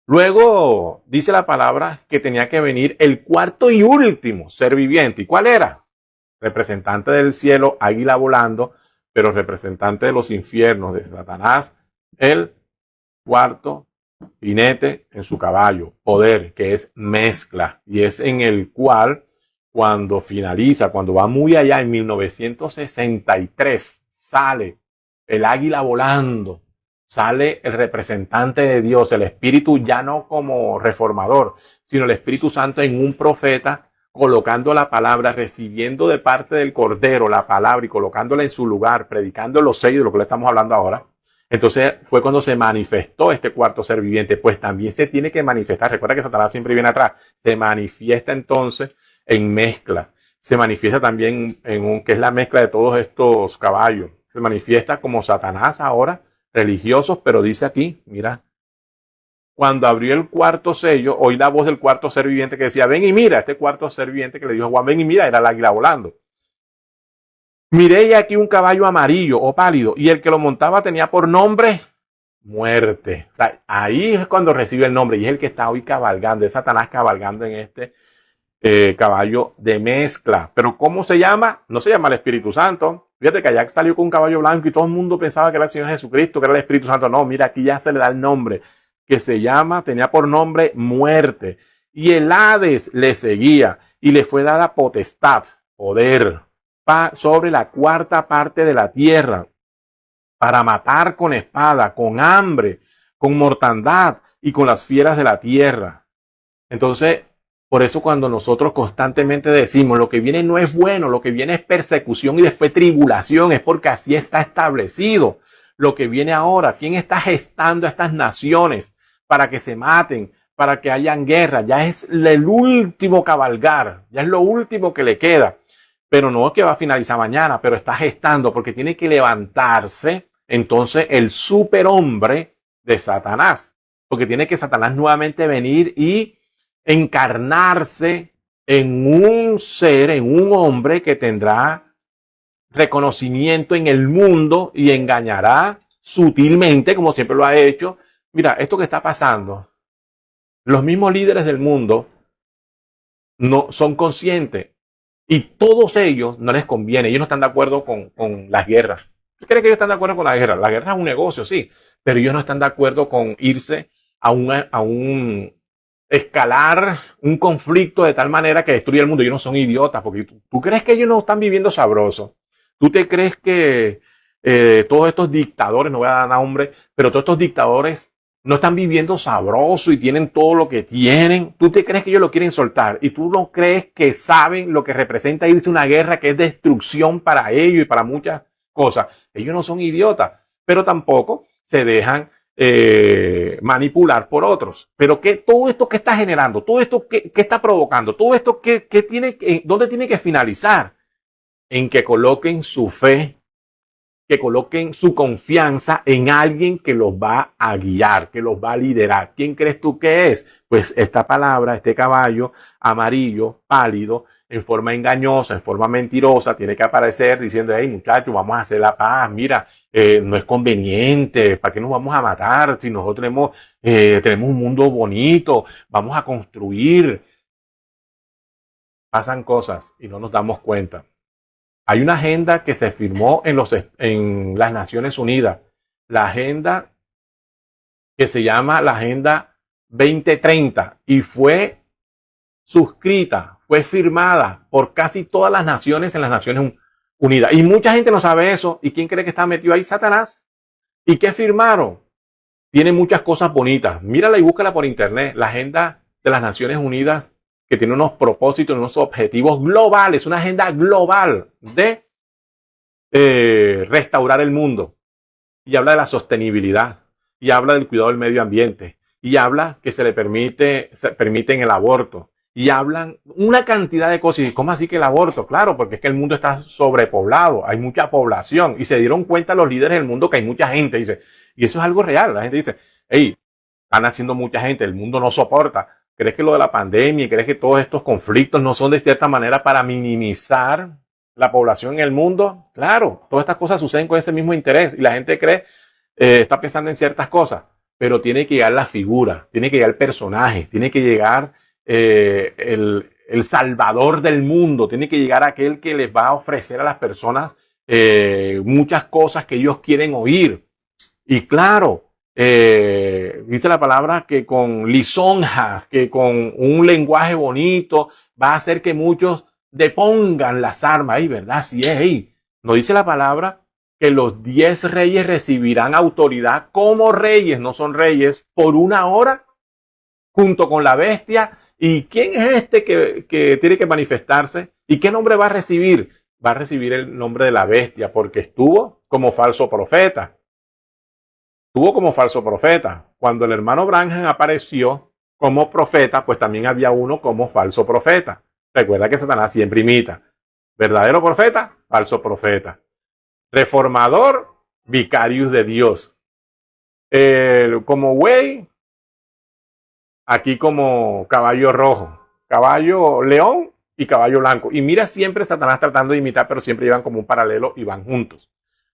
Luego dice la palabra que tenía que venir el cuarto y último ser viviente. ¿Y cuál era? Representante del cielo, águila volando, pero representante de los infiernos, de Satanás, el cuarto jinete en su caballo, poder, que es mezcla, y es en el cual cuando finaliza, cuando va muy allá en 1963, sale el águila volando, sale el representante de Dios, el Espíritu ya no como reformador, sino el Espíritu Santo en un profeta, colocando la palabra, recibiendo de parte del Cordero la palabra y colocándola en su lugar, predicando los sellos de lo que le estamos hablando ahora. Entonces fue cuando se manifestó este cuarto ser viviente, pues también se tiene que manifestar. Recuerda que Satanás siempre viene atrás. Se manifiesta entonces en mezcla. Se manifiesta también que es la mezcla de todos estos caballos. Se manifiesta como Satanás ahora, religiosos, pero dice aquí, mira, cuando abrió el cuarto sello, oí la voz del cuarto ser viviente que decía, ven y mira, este cuarto ser viviente que le dijo a Juan, ven y mira, era el águila volando. Miré aquí un caballo amarillo o pálido, y el que lo montaba tenía por nombre muerte. O sea, ahí es cuando recibe el nombre, y es el que está hoy cabalgando, es Satanás cabalgando en este caballo de mezcla. Pero ¿cómo se llama? No se llama el Espíritu Santo. Fíjate que allá salió con un caballo blanco y todo el mundo pensaba que era el Señor Jesucristo, que era el Espíritu Santo. No, mira, aquí ya se le da el nombre, que se llama, tenía por nombre muerte. Y el Hades le seguía, y le fue dada potestad, poder, sobre la cuarta parte de la tierra, para matar con espada, con hambre, con mortandad y con las fieras de la tierra. Entonces, por eso cuando nosotros constantemente decimos lo que viene no es bueno, lo que viene es persecución y después tribulación, es porque así está establecido. Lo que viene ahora, ¿quién está gestando a estas naciones para que se maten, para que hayan guerra, ya es el último cabalgar, ya es lo último que le queda. Pero no es que va a finalizar mañana, pero está gestando porque tiene que levantarse entonces el superhombre de Satanás. Porque tiene que Satanás nuevamente venir y encarnarse en un ser, en un hombre que tendrá reconocimiento en el mundo y engañará sutilmente, como siempre lo ha hecho. Mira, esto que está pasando, los mismos líderes del mundo no son conscientes y todos ellos no les conviene, ellos no están de acuerdo con las guerras. ¿Tú crees que ellos están de acuerdo con la guerra? La guerra es un negocio, sí, pero ellos no están de acuerdo con irse a un escalar un conflicto de tal manera que destruya el mundo. Ellos no son idiotas, porque tú crees que ellos no están viviendo sabroso. ¿Tú te crees que todos estos dictadores, no voy a dar nombre, pero todos estos dictadores no están viviendo sabroso y tienen todo lo que tienen? ¿Tú te crees que ellos lo quieren soltar? ¿Y tú no crees que saben lo que representa irse a una guerra que es destrucción para ellos y para muchas cosas? Ellos no son idiotas, pero tampoco se dejan manipular por otros. Pero que todo esto que está generando, todo esto que está provocando, todo esto que tiene, ¿dónde tiene que finalizar? En que coloquen su fe, que coloquen su confianza en alguien que los va a guiar, que los va a liderar. ¿Quién crees tú que es? Pues esta palabra, este caballo amarillo, pálido, en forma engañosa, en forma mentirosa, tiene que aparecer diciendo, hey muchachos, vamos a hacer la paz, mira, no es conveniente, ¿para qué nos vamos a matar si nosotros tenemos un mundo bonito, vamos a construir? Pasan cosas y no nos damos cuenta. Hay una agenda que se firmó en las Naciones Unidas, la agenda que se llama la Agenda 2030 y fue suscrita, fue firmada por casi todas las naciones en las Naciones Unidas. Y mucha gente no sabe eso. ¿Y quién cree que está metido ahí? Satanás. ¿Y qué firmaron? Tiene muchas cosas bonitas. Mírala y búscala por internet. La Agenda de las Naciones Unidas, que tiene unos propósitos, unos objetivos globales, una agenda global de restaurar el mundo. Y habla de la sostenibilidad. Y habla del cuidado del medio ambiente. Y habla que se permiten el aborto. Y hablan una cantidad de cosas. ¿Y cómo así que el aborto? Claro, porque es que el mundo está sobrepoblado. Hay mucha población. Y se dieron cuenta los líderes del mundo que hay mucha gente. Dice, y eso es algo real. La gente dice, hey, están haciendo mucha gente. El mundo no soporta. ¿Crees que lo de la pandemia y crees que todos estos conflictos no son de cierta manera para minimizar la población en el mundo? Claro, todas estas cosas suceden con ese mismo interés. Y la gente cree, está pensando en ciertas cosas. Pero tiene que llegar la figura, tiene que llegar el personaje, tiene que llegar el salvador del mundo, tiene que llegar aquel que les va a ofrecer a las personas muchas cosas que ellos quieren oír. Y claro, dice la palabra que con lisonjas, que con un lenguaje bonito, va a hacer que muchos depongan las armas. Ay, ¿verdad? Sí es. Hey. No dice la palabra que los 10 reyes recibirán autoridad como reyes, no son reyes, por 1 hora, junto con la bestia. ¿Y quién es este que tiene que manifestarse? ¿Y qué nombre va a recibir? Va a recibir el nombre de la bestia, porque estuvo como falso profeta. Estuvo como falso profeta. Cuando el hermano Branham apareció como profeta, pues también había uno como falso profeta. Recuerda que Satanás siempre imita. Verdadero profeta, falso profeta. Reformador, vicarius de Dios. Como güey, aquí como caballo rojo, caballo león y caballo blanco. Y mira siempre Satanás tratando de imitar, pero siempre llevan como un paralelo y van juntos.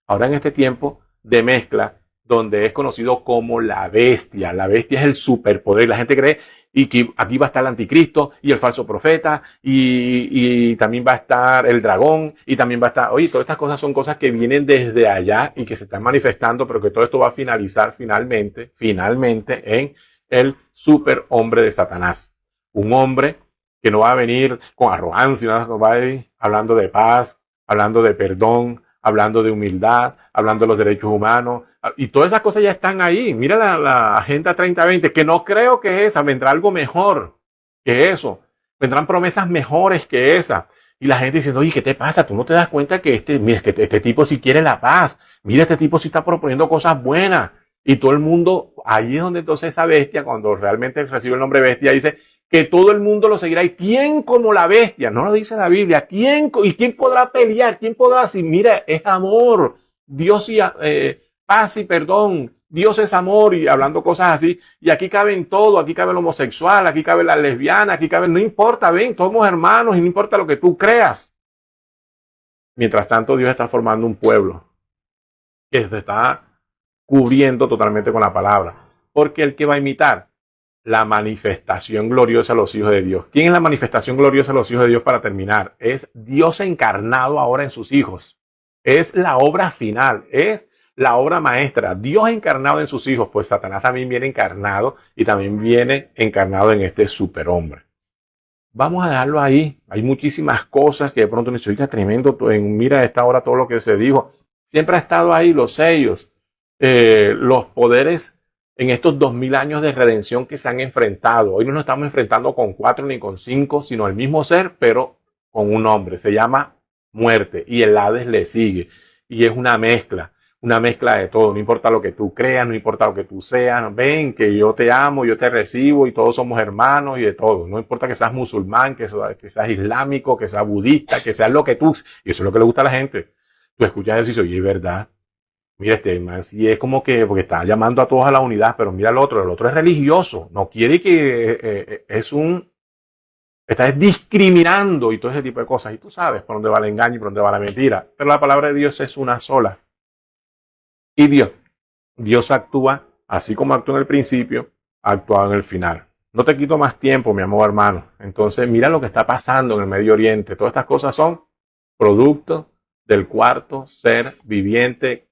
Ahora en este tiempo de mezcla, donde es conocido como la bestia. La bestia es el superpoder. La gente cree y que aquí va a estar el anticristo y el falso profeta y también va a estar el dragón y también va a estar... Oye, todas estas cosas son cosas que vienen desde allá y que se están manifestando, pero que todo esto va a finalizar finalmente en el superhombre de Satanás. Un hombre que no va a venir con arrogancia, no va a ir hablando de paz, hablando de perdón, hablando de humildad, hablando de los derechos humanos, y todas esas cosas ya están ahí. Mira la Agenda 3020, que no creo que esa, vendrá algo mejor que eso, vendrán promesas mejores que esa. Y la gente diciendo, oye, ¿qué te pasa? ¿Tú no te das cuenta que mira, este tipo sí quiere la paz? Mira, este tipo sí está proponiendo cosas buenas. Y todo el mundo, ahí es donde entonces esa bestia, cuando realmente recibe el nombre bestia, dice que todo el mundo lo seguirá. ¿Y quién como la bestia? No lo dice la Biblia. ¿Y quién podrá pelear? ¿Quién podrá decir, mira, es amor, Dios y paz y perdón, Dios es amor, y hablando cosas así? Y aquí caben todo, aquí cabe el homosexual, aquí cabe la lesbiana, aquí cabe, no importa, ven, somos hermanos y no importa lo que tú creas. Mientras tanto, Dios está formando un pueblo que se está cubriendo totalmente con la palabra. Porque el que va a imitar la manifestación gloriosa a los hijos de Dios. ¿Quién es la manifestación gloriosa a los hijos de Dios para terminar? Es Dios encarnado ahora en sus hijos. Es la obra final, es la obra maestra. Dios encarnado en sus hijos, pues Satanás también viene encarnado y también viene encarnado en este superhombre. Vamos a dejarlo ahí. Hay muchísimas cosas que de pronto me dicen, oiga, tremendo, mira a esta hora todo lo que se dijo. Siempre ha estado ahí los sellos, los poderes en estos 2000 años de redención que se han enfrentado. Hoy no nos estamos enfrentando con 4 ni con 5, sino el mismo ser, pero con un nombre. Se llama muerte y el Hades le sigue. Y es una mezcla de todo. No importa lo que tú creas, no importa lo que tú seas. Ven, que yo te amo, yo te recibo y todos somos hermanos y de todo. No importa que seas musulmán, que seas islámico, que seas budista, que seas lo que tú. Y eso es lo que le gusta a la gente. Tú escuchas eso y dices, oye, es verdad. Mira, este man sí es como que, porque está llamando a todos a la unidad, pero mira el otro es religioso, no quiere que, está discriminando y todo ese tipo de cosas. Y tú sabes por dónde va el engaño y por dónde va la mentira. Pero la palabra de Dios es una sola. Y Dios actúa así como actuó en el principio, ha actuado en el final. No te quito más tiempo, mi amor hermano. Entonces, mira lo que está pasando en el Medio Oriente. Todas estas cosas son producto del cuarto ser viviente,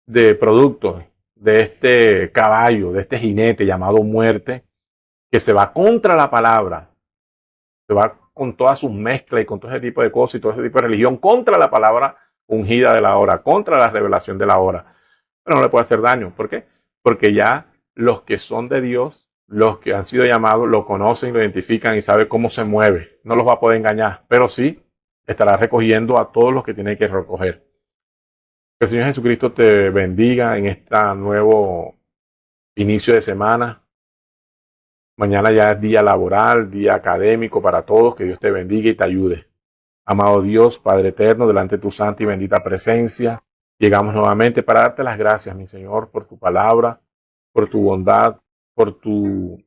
de productos de este caballo, de este jinete llamado muerte, que se va contra la palabra, se va con todas sus mezclas y con todo ese tipo de cosas y todo ese tipo de religión, contra la palabra ungida de la hora, contra la revelación de la hora. Pero no le puede hacer daño. ¿Por qué? Porque ya los que son de Dios, los que han sido llamados, lo conocen, lo identifican y saben cómo se mueve. No los va a poder engañar, pero sí estará recogiendo a todos los que tiene que recoger. Que el Señor Jesucristo te bendiga en este nuevo inicio de semana. Mañana ya es día laboral, día académico para todos. Que Dios te bendiga y te ayude. Amado Dios, Padre eterno, delante de tu santa y bendita presencia, llegamos nuevamente para darte las gracias, mi Señor, por tu palabra, por tu bondad, por tu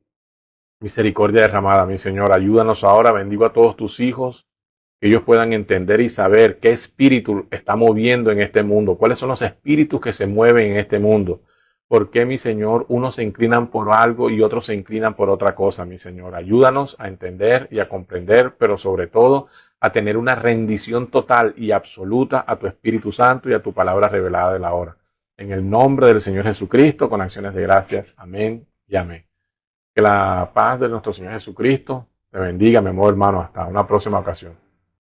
misericordia derramada, mi Señor. Ayúdanos ahora, bendigo a todos tus hijos, que ellos puedan entender y saber qué espíritu está moviendo en este mundo, cuáles son los espíritus que se mueven en este mundo. ¿Por qué, mi Señor, unos se inclinan por algo y otros se inclinan por otra cosa, mi Señor? Ayúdanos a entender y a comprender, pero sobre todo a tener una rendición total y absoluta a tu Espíritu Santo y a tu palabra revelada de la hora. En el nombre del Señor Jesucristo, con acciones de gracias. Amén y amén. Que la paz de nuestro Señor Jesucristo te bendiga, mi amor hermano. Hasta una próxima ocasión.